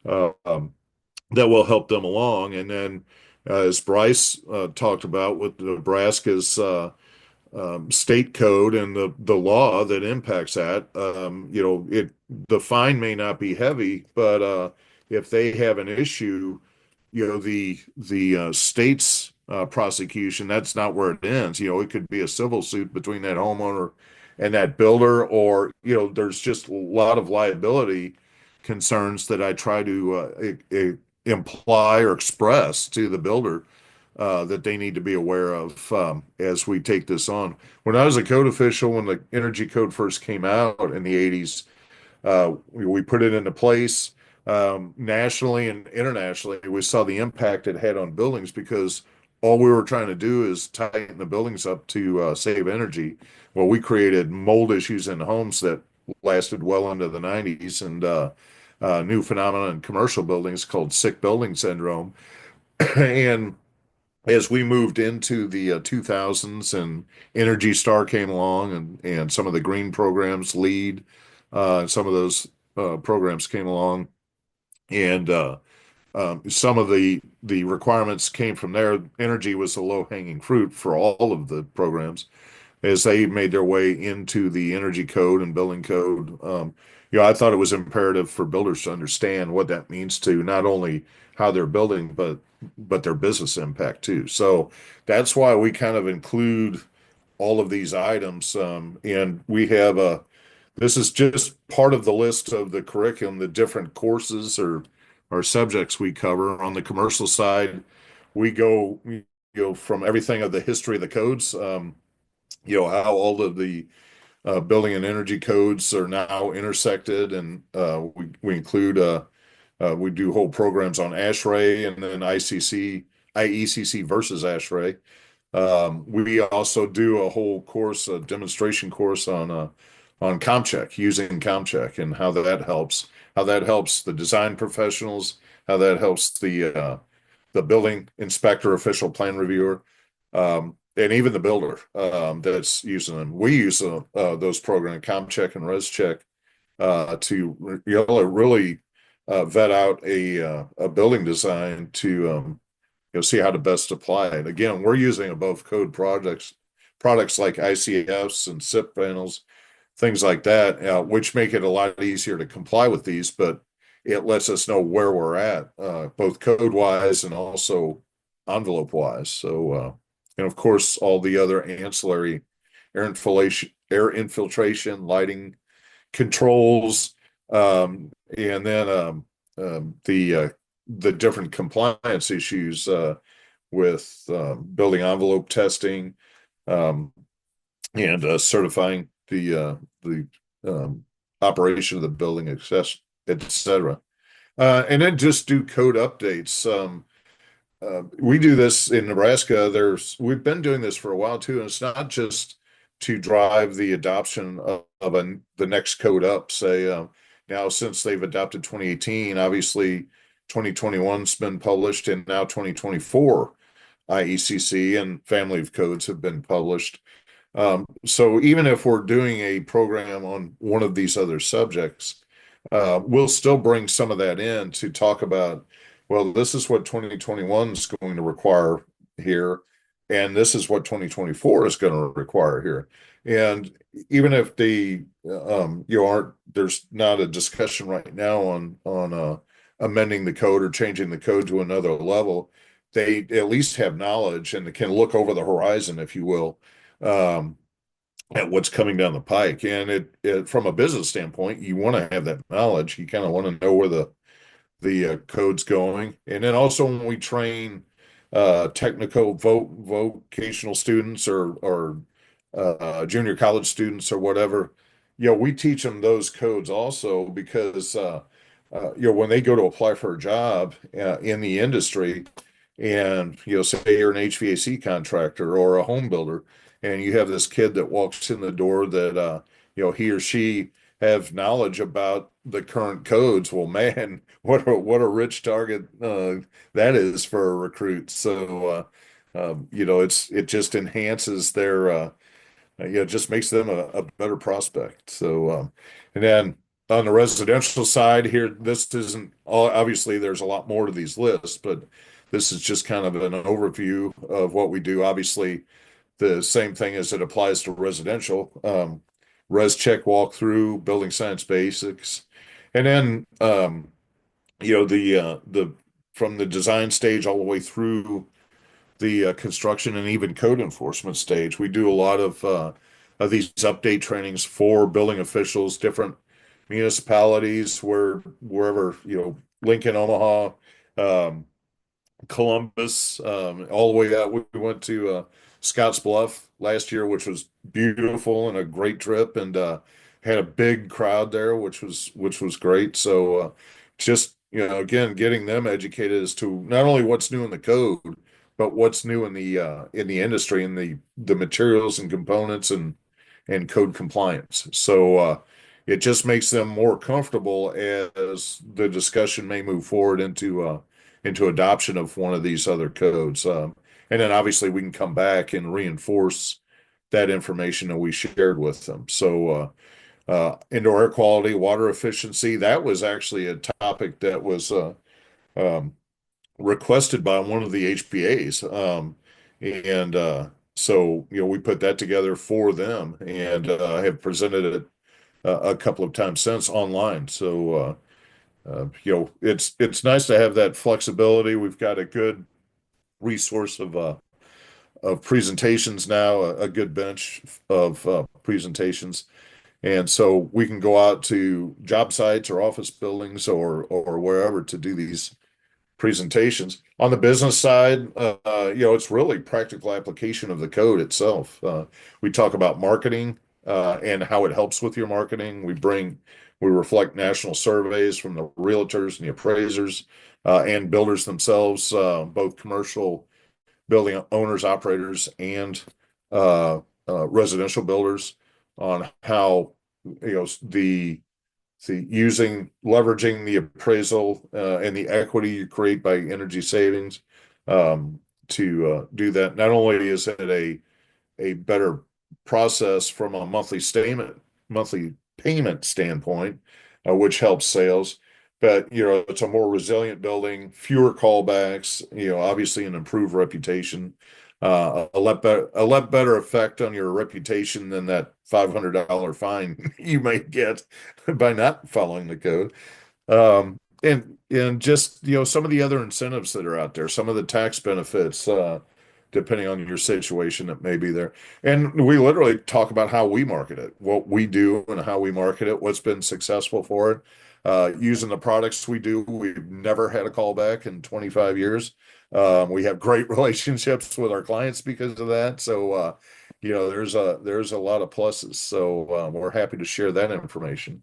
Uh, um, that will help them along. And then, as Bryce talked about with Nebraska's state code and the law that impacts that, the fine may not be heavy, but if they have an issue, the state's prosecution, that's not where it ends. It could be a civil suit between that homeowner and that builder, or there's just a lot of liability concerns that I try to imply or express to the builder that they need to be aware of as we take this on. When I was a code official, when the energy code first came out in the 80s, we put it into place nationally and internationally. We saw the impact it had on buildings because all we were trying to do is tighten the buildings up to save energy. Well, we created mold issues in homes that lasted well into the 90s, and new phenomenon in commercial buildings called sick building syndrome. And as we moved into the 2000s and Energy Star came along, and some of the green programs, LEED, some of those programs came along, and some of the requirements came from there. Energy was the low-hanging fruit for all of the programs as they made their way into the energy code and building code. I thought it was imperative for builders to understand what that means to not only how they're building, but their business impact too. So that's why we kind of include all of these items. And we have this is just part of the list of the curriculum, the different courses or subjects we cover. On the commercial side, we go, from everything of the history of the codes, how all of the building and energy codes are now intersected, and we include we do whole programs on ASHRAE and then IECC versus ASHRAE. We also do a whole course, a demonstration course on CommCheck, using CommCheck, and how that helps the design professionals, how that helps the building inspector, official plan reviewer, and even the builder that's using them. We use those programs, CommCheck and ResCheck, to really vet out a building design to see how to best apply it. Again, we're using above code products like ICFs and SIP panels, things like that, which make it a lot easier to comply with these, but it lets us know where we're at, both code wise and also envelope wise. So, and of course, all the other ancillary air infiltration, lighting controls, and then the different compliance issues with building envelope testing, and certifying the operation of the building, etc. And then just do code updates. We do this in Nebraska. We've been doing this for a while too, and it's not just to drive the adoption of the next code up. Say now, since they've adopted 2018, obviously 2021's been published, and now 2024 IECC and family of codes have been published. So even if we're doing a program on one of these other subjects, we'll still bring some of that in to talk about, well, this is what 2021 is going to require here, and this is what 2024 is going to require here. And even if there's not a discussion right now on amending the code or changing the code to another level, they at least have knowledge and can look over the horizon, if you will, um, at what's coming down the pike. And it from a business standpoint, you want to have that knowledge. You kind of want to know where the code's going. And then also when we train technical vocational students or junior college students or whatever, we teach them those codes also because when they go to apply for a job in the industry, and say you're an HVAC contractor or a home builder, and you have this kid that walks in the door that he or she have knowledge about the current codes. Well, man, what a rich target that is for a recruit. So it just enhances their it just makes them a better prospect. So and then on the residential side here, this isn't all, obviously there's a lot more to these lists, but this is just kind of an overview of what we do. Obviously, the same thing as it applies to residential. Res check walkthrough, building science basics, and then the from the design stage all the way through the construction and even code enforcement stage. We do a lot of these update trainings for building officials, different municipalities, wherever Lincoln, Omaha, um, Columbus, all the way out. We went to Scotts Bluff last year, which was beautiful and a great trip, and had a big crowd there, which was great. So just again, getting them educated as to not only what's new in the code, but what's new in the industry and the materials and components and code compliance. So it just makes them more comfortable as the discussion may move forward into adoption of one of these other codes. And then obviously we can come back and reinforce that information that we shared with them. So indoor air quality, water efficiency, that was actually a topic that was um, requested by one of the HPAs. And so, we put that together for them and have presented it a couple of times since online. So, it's nice to have that flexibility. We've got a good resource of presentations now, a good bench of presentations, and so we can go out to job sites or office buildings or wherever to do these presentations. On the business side, it's really practical application of the code itself. We talk about marketing and how it helps with your marketing. We reflect national surveys from the realtors and the appraisers and builders themselves, both commercial building owners, operators, and residential builders on how leveraging the appraisal and the equity you create by energy savings to do that. Not only is it a better process from a monthly payment standpoint, which helps sales, but it's a more resilient building, fewer callbacks, obviously an improved reputation, a lot better effect on your reputation than that $500 fine you may get by not following the code. And just some of the other incentives that are out there, some of the tax benefits, depending on your situation that may be there. And we literally talk about how we market it, what we do and how we market it, what's been successful for it. Using the products we do, we've never had a callback in 25 years. We have great relationships with our clients because of that. So, there's a lot of pluses. So, we're happy to share that information.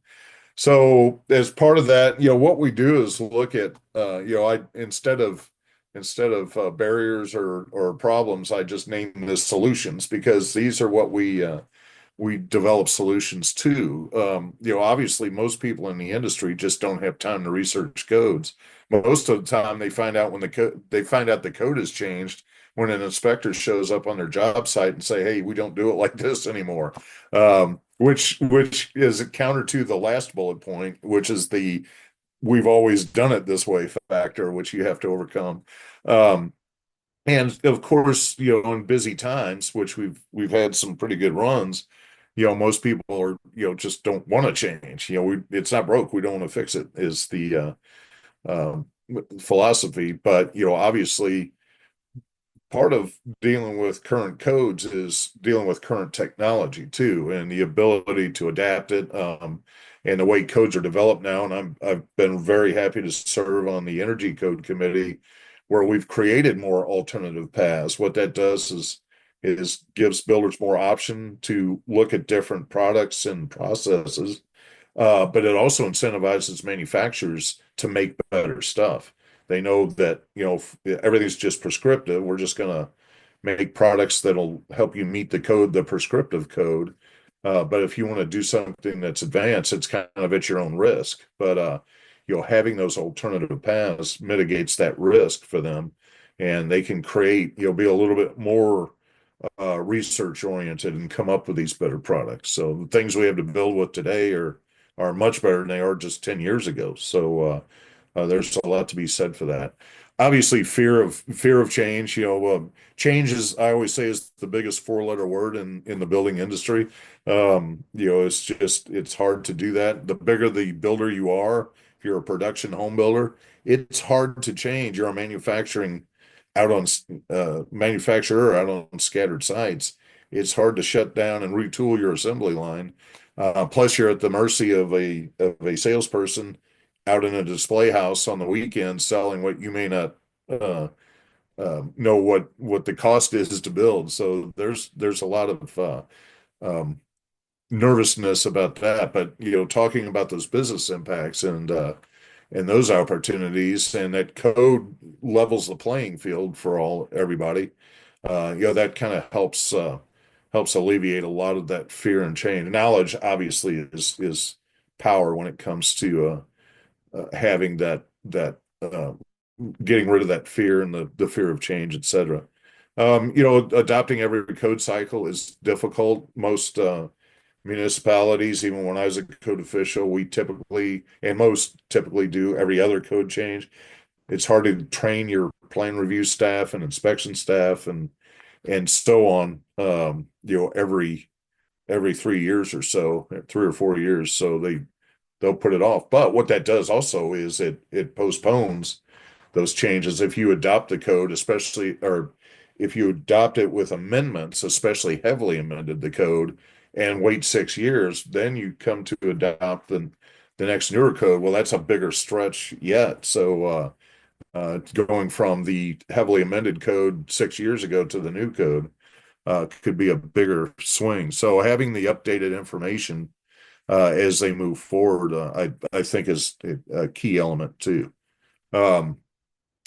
So as part of that, what we do is look at, I instead of barriers or problems, I just name this solutions because these are what we develop solutions to. Obviously, most people in the industry just don't have time to research codes. Most of the time, they find out the code has changed when an inspector shows up on their job site and say, "Hey, we don't do it like this anymore." Which is a counter to the last bullet point, which is the we've always done it this way factor, which you have to overcome. Um, and of course, in busy times, which we've had some pretty good runs, most people are, just don't want to change. It's not broke, we don't want to fix it is the um, philosophy. But obviously, part of dealing with current codes is dealing with current technology too, and the ability to adapt it, and the way codes are developed now. And I've been very happy to serve on the Energy Code Committee, where we've created more alternative paths. What that does is gives builders more option to look at different products and processes, but it also incentivizes manufacturers to make better stuff. They know that, everything's just prescriptive. We're just going to make products that'll help you meet the code, the prescriptive code. But if you want to do something that's advanced, it's kind of at your own risk. But having those alternative paths mitigates that risk for them, and they can create, be a little bit more research oriented and come up with these better products. So the things we have to build with today are much better than they are just 10 years ago. So there's a lot to be said for that. Obviously, fear of change. Change is, I always say, is the biggest four-letter word in the building industry. It's hard to do that. The bigger the builder you are, if you're a production home builder, it's hard to change. You're a manufacturer out on scattered sites. It's hard to shut down and retool your assembly line. Plus, you're at the mercy of a salesperson out in a display house on the weekend selling what you may not know what the cost is to build. So there's a lot of nervousness about that. But talking about those business impacts and those opportunities, and that code levels the playing field for everybody. That kind of helps alleviate a lot of that fear and change. Knowledge obviously is power when it comes to having that getting rid of that fear and the fear of change, etc. Adopting every code cycle is difficult. Most municipalities, even when I was a code official, most typically do every other code change. It's hard to train your plan review staff and inspection staff and so on, every 3 years or so, 3 or 4 years. So they'll put it off. But what that does also is it postpones those changes. If you adopt the code, or if you adopt it with amendments, especially heavily amended the code, and wait 6 years, then you come to adopt the next newer code. Well, that's a bigger stretch yet. So going from the heavily amended code 6 years ago to the new code could be a bigger swing. So having the updated information as they move forward, I think is a key element too. And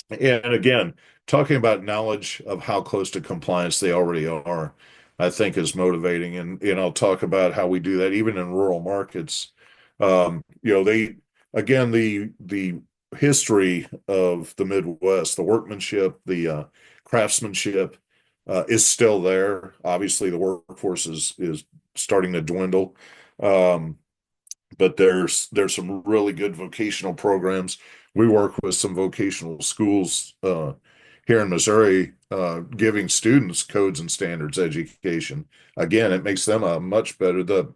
again, talking about knowledge of how close to compliance they already are, I think is motivating. And I'll talk about how we do that even in rural markets. The history of the Midwest, the workmanship, the craftsmanship is still there. Obviously, the workforce is starting to dwindle. But there's some really good vocational programs. We work with some vocational schools here in Missouri, giving students codes and standards education. Again, it makes them a much better. The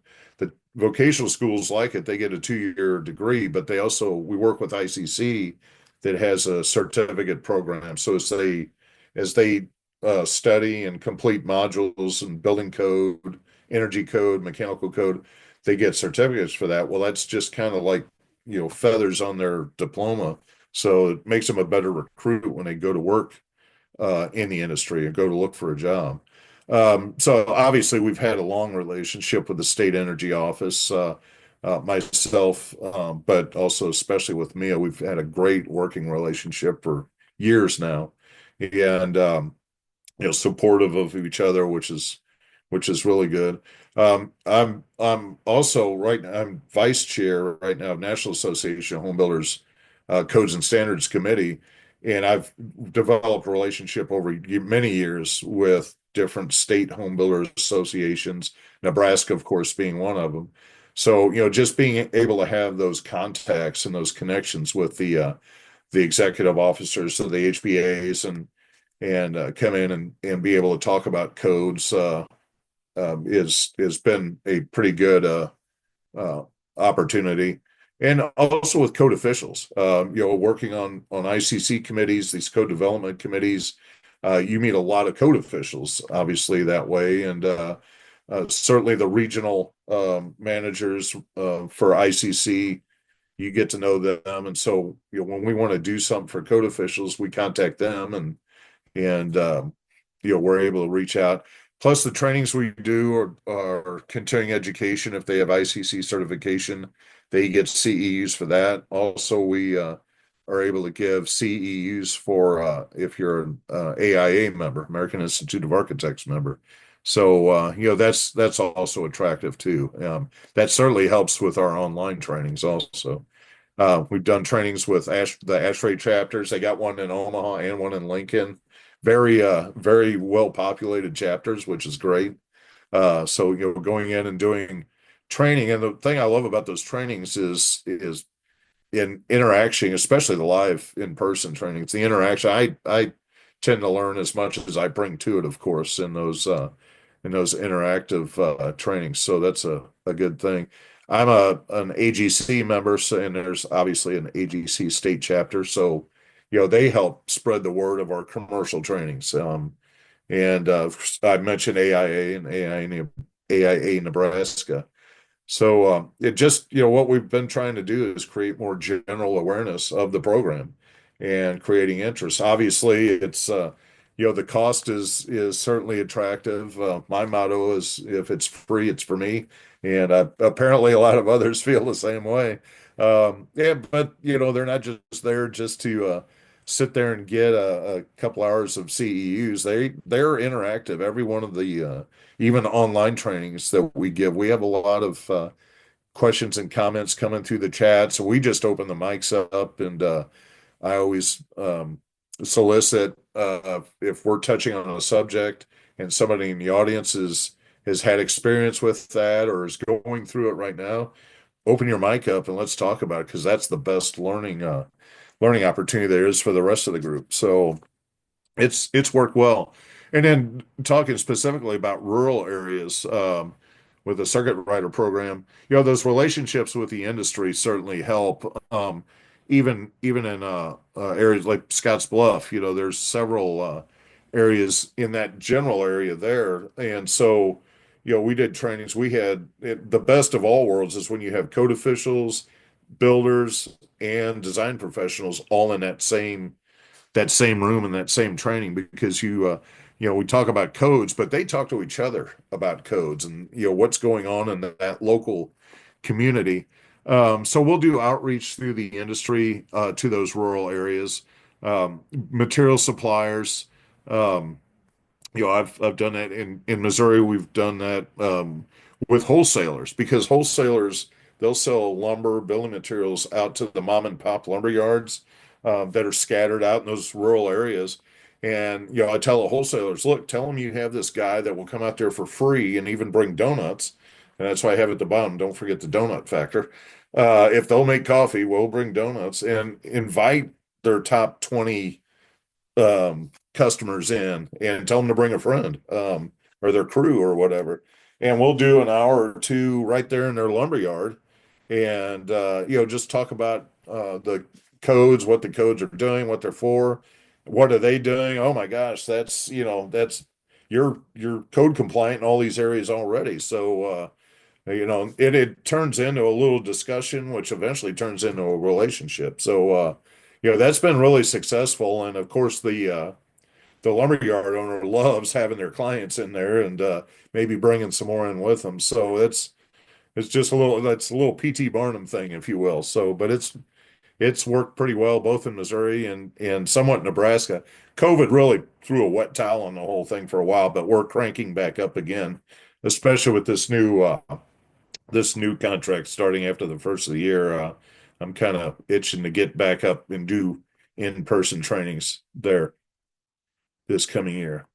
vocational schools like it. They get a 2-year degree, but we work with ICC that has a certificate program. So as they study and complete modules and building code, energy code, mechanical code, they get certificates for that. Well, that's just kind of like, feathers on their diploma. So it makes them a better recruit when they go to work in the industry and go to look for a job. So obviously we've had a long relationship with the state energy office, myself, but also especially with Mia, we've had a great working relationship for years now, and supportive of each other, which is really good. I'm also I'm vice chair right now of National Association of Home Builders Codes and Standards Committee, and I've developed a relationship over many years with different state home builders associations, Nebraska, of course, being one of them. So, just being able to have those contacts and those connections with the executive officers of the HBAs and come in and be able to talk about codes has been a pretty good opportunity. And also with code officials, working on ICC committees, these code development committees, you meet a lot of code officials, obviously, that way. And certainly the regional managers for ICC, you get to know them. And so, when we want to do something for code officials, we contact them, and we're able to reach out. Plus, the trainings we do are continuing education. If they have ICC certification, they get CEUs for that. Also, we are able to give CEUs for if you're an AIA member, American Institute of Architects member. So that's also attractive too. That certainly helps with our online trainings also. We've done trainings with the ASHRAE chapters. They got one in Omaha and one in Lincoln. Very well populated chapters, which is great. So going in and doing training, and the thing I love about those trainings is in interaction, especially the live in-person training. It's the interaction. I tend to learn as much as I bring to it, of course, in those interactive trainings. So that's a good thing. I'm an AGC member, so, and there's obviously an AGC state chapter. So, they help spread the word of our commercial trainings. And I mentioned AIA and AIA Nebraska. So it just, what we've been trying to do is create more general awareness of the program and creating interest. Obviously, it's the cost is certainly attractive. My motto is if it's free, it's for me, and apparently a lot of others feel the same way. Yeah, but they're not just there just to sit there and get a couple hours of CEUs. They're interactive. Every one of the even online trainings that we give, we have a lot of questions and comments coming through the chat. So we just open the mics up, and I always solicit if we're touching on a subject and somebody in the audience has had experience with that or is going through it right now, open your mic up and let's talk about it, because that's the best learning opportunity there is for the rest of the group. So it's worked well. And then talking specifically about rural areas, with the circuit rider program, those relationships with the industry certainly help. Even in areas like Scotts Bluff, there's several areas in that general area there. And so, we did trainings. We had the best of all worlds is when you have code officials, builders, and design professionals all in that same room and that same training, because we talk about codes, but they talk to each other about codes and what's going on in that local community. So we'll do outreach through the industry to those rural areas, material suppliers. um, I've done that in Missouri. We've done that with wholesalers, because wholesalers, they'll sell lumber, building materials out to the mom and pop lumber yards that are scattered out in those rural areas. And I tell the wholesalers, look, tell them you have this guy that will come out there for free and even bring donuts. And that's why I have at the bottom, don't forget the donut factor. If they'll make coffee, we'll bring donuts, and invite their top 20 customers in and tell them to bring a friend, or their crew or whatever. And we'll do an hour or two right there in their lumber yard, and just talk about the codes, what the codes are doing, what they're for, what are they doing. Oh my gosh, that's you're code compliant in all these areas already. So it turns into a little discussion, which eventually turns into a relationship. So that's been really successful. And of course, the lumberyard owner loves having their clients in there, and maybe bringing some more in with them. So it's just that's a little PT Barnum thing, if you will. So, but it's worked pretty well both in Missouri and somewhat Nebraska. COVID really threw a wet towel on the whole thing for a while, but we're cranking back up again, especially with this new contract starting after the first of the year. I'm kind of itching to get back up and do in-person trainings there this coming year.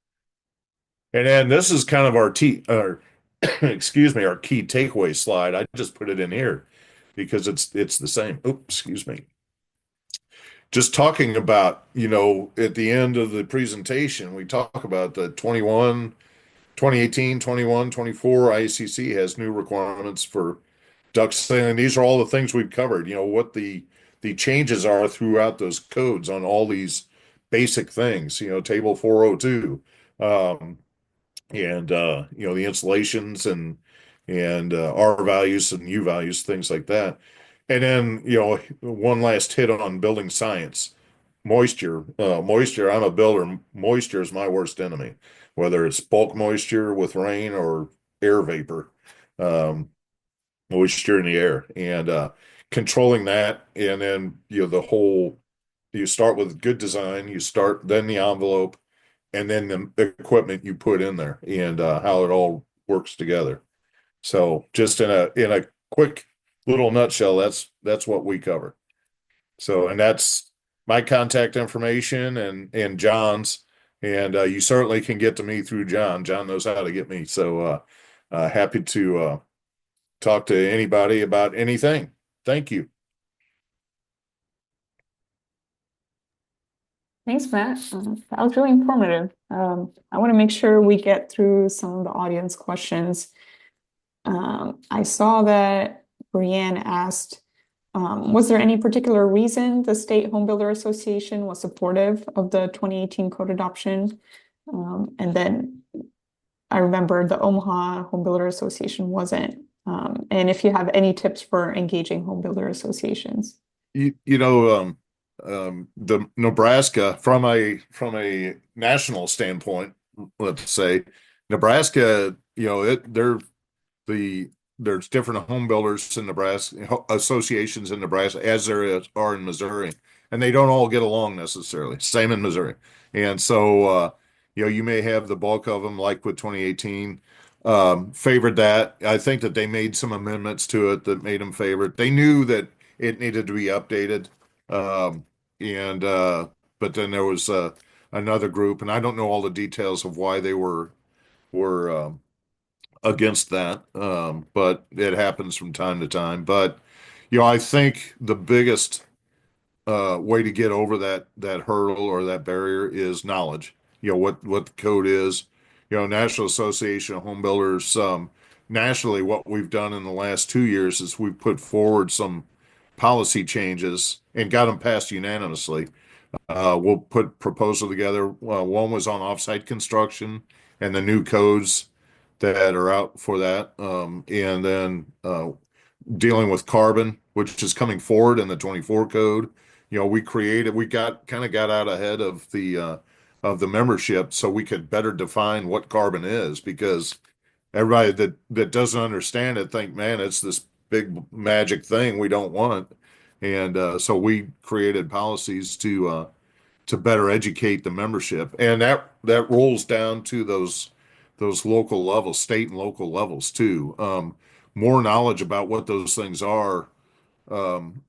And then this is kind of excuse me, our key takeaway slide. I just put it in here because it's the same. Oops, excuse me. Just talking about, at the end of the presentation, we talk about the 2018, 21, 24 ICC has new requirements for duct sealing. These are all the things we've covered, what the changes are throughout those codes on all these basic things, table 402, and the insulations and R values and U values, things like that. And then, one last hit on building science. Moisture, I'm a builder. Moisture is my worst enemy, whether it's bulk moisture with rain or air vapor, um, moisture in the air, and controlling that. And then, you start with good design, then the envelope, and then the equipment you put in there, and how it all works together. So just in a quick little nutshell, that's what we cover. So, and that's my contact information and John's, and you certainly can get to me through John. John knows how to get me. So, happy to talk to anybody about anything. Thank you. Thanks, Matt. That was really informative. I want to make sure we get through some of the audience questions. I saw that Brianne asked, was there any particular reason the State Home Builder Association was supportive of the 2018 code adoption? And then I remember the Omaha Home Builder Association wasn't. And if you have any tips for engaging home builder associations. The Nebraska, from a national standpoint, let's say, Nebraska, there's different home builders in Nebraska, associations in Nebraska, as are in Missouri, and they don't all get along necessarily. Same in Missouri, and so you may have the bulk of them, like with 2018, favored that. I think that they made some amendments to it that made them favorite. They knew that it needed to be updated, and but then there was another group, and I don't know all the details of why they were against that, but it happens from time to time. But I think the biggest way to get over that hurdle or that barrier is knowledge. What the code is. National Association of Home Builders. Nationally, what we've done in the last 2 years is we've put forward some policy changes and got them passed unanimously. We'll put proposal together. One was on offsite construction and the new codes that are out for that. And then dealing with carbon, which is coming forward in the 24 code. We got out ahead of the membership so we could better define what carbon is, because everybody that doesn't understand it think, man, it's this big magic thing we don't want. And so we created policies to better educate the membership, and that rolls down to those local levels, state and local levels too. More knowledge about what those things are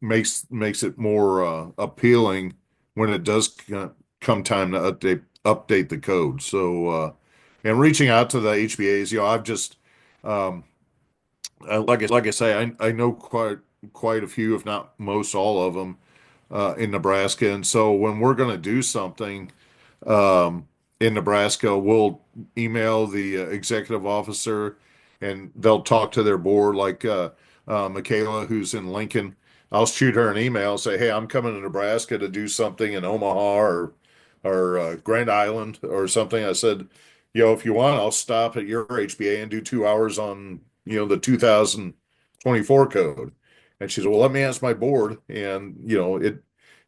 makes it more appealing when it does come time to update the code. So, and reaching out to the HBAs, I've just like I say, I know quite a few, if not most all of them, in Nebraska. And so when we're going to do something in Nebraska, we'll email the executive officer, and they'll talk to their board, like Michaela, who's in Lincoln. I'll shoot her an email, say, hey, I'm coming to Nebraska to do something in Omaha or Grand Island or something. I said, if you want, I'll stop at your HBA and do 2 hours on, the 2024 code. And she said, well, let me ask my board. And,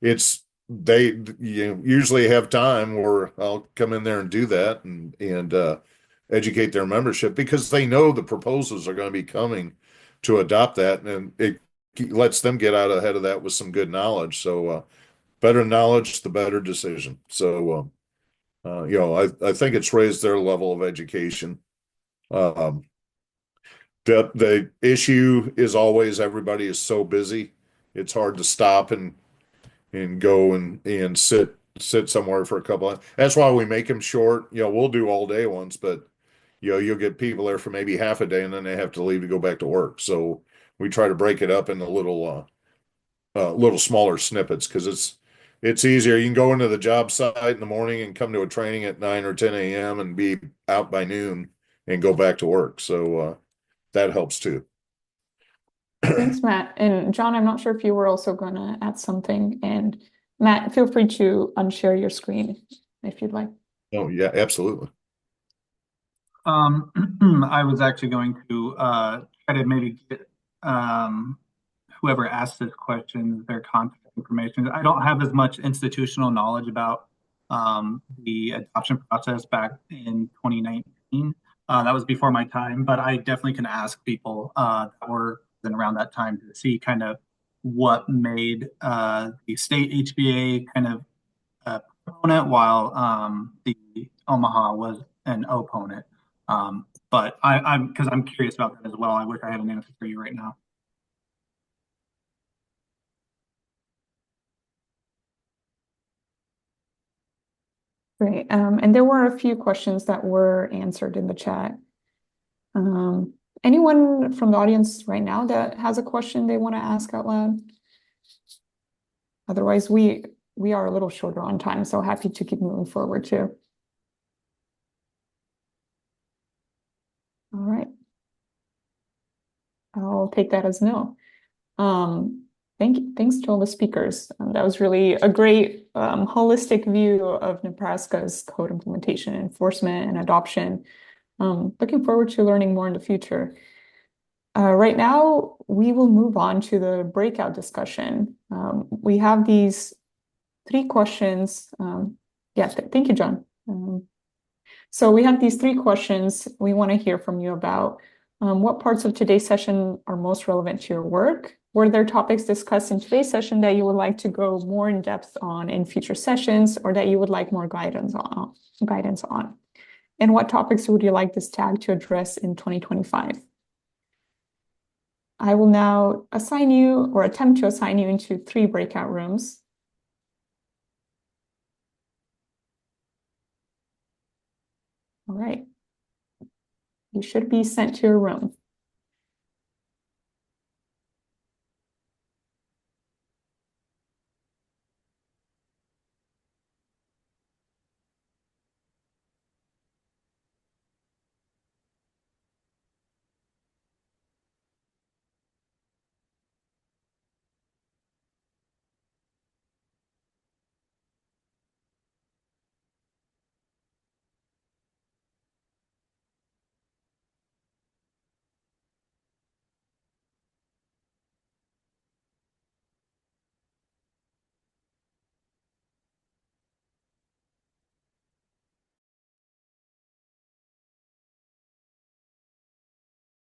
it's, they usually have time where I'll come in there and do that and educate their membership, because they know the proposals are going to be coming to adopt that. And it lets them get out ahead of that with some good knowledge. So, better knowledge, the better decision. So, I think it's raised their level of education. The issue is always everybody is so busy. It's hard to stop and go and sit somewhere for a couple of. That's why we make them short. We'll do all day ones, but you'll get people there for maybe half a day, and then they have to leave to go back to work. So we try to break it up into little smaller snippets, because it's easier. You can go into the job site in the morning and come to a training at 9 or 10 a.m. and be out by noon and go back to work. So that helps too. Thanks, Matt. And John, I'm not sure if you were also going to add something. And Matt, feel free to unshare your screen if you'd like. Oh, yeah, absolutely. I was actually going to try to maybe get whoever asked this question their contact information. I don't have as much institutional knowledge about the adoption process back in 2019. That was before my time, but I definitely can ask people that were around that time to see kind of what made the state HBA kind of proponent while the Omaha was an opponent. But I'm curious about that as well. I wish I had an answer for you right now. Great. And there were a few questions that were answered in the chat. Anyone from the audience right now that has a question they want to ask out loud? Otherwise, we are a little shorter on time, so happy to keep moving forward too. All right. I'll take that as no. Thanks to all the speakers. That was really a great holistic view of Nebraska's code implementation, enforcement, and adoption. Looking forward to learning more in the future. Right now, we will move on to the breakout discussion. We have these 3 questions. Thank you, John. So we have these 3 questions we want to hear from you about. What parts of today's session are most relevant to your work? Were there topics discussed in today's session that you would like to go more in depth on in future sessions, or that you would like more guidance on? And what topics would you like this tag to address in 2025? I will now assign you or attempt to assign you into 3 breakout rooms. All right. You should be sent to your room.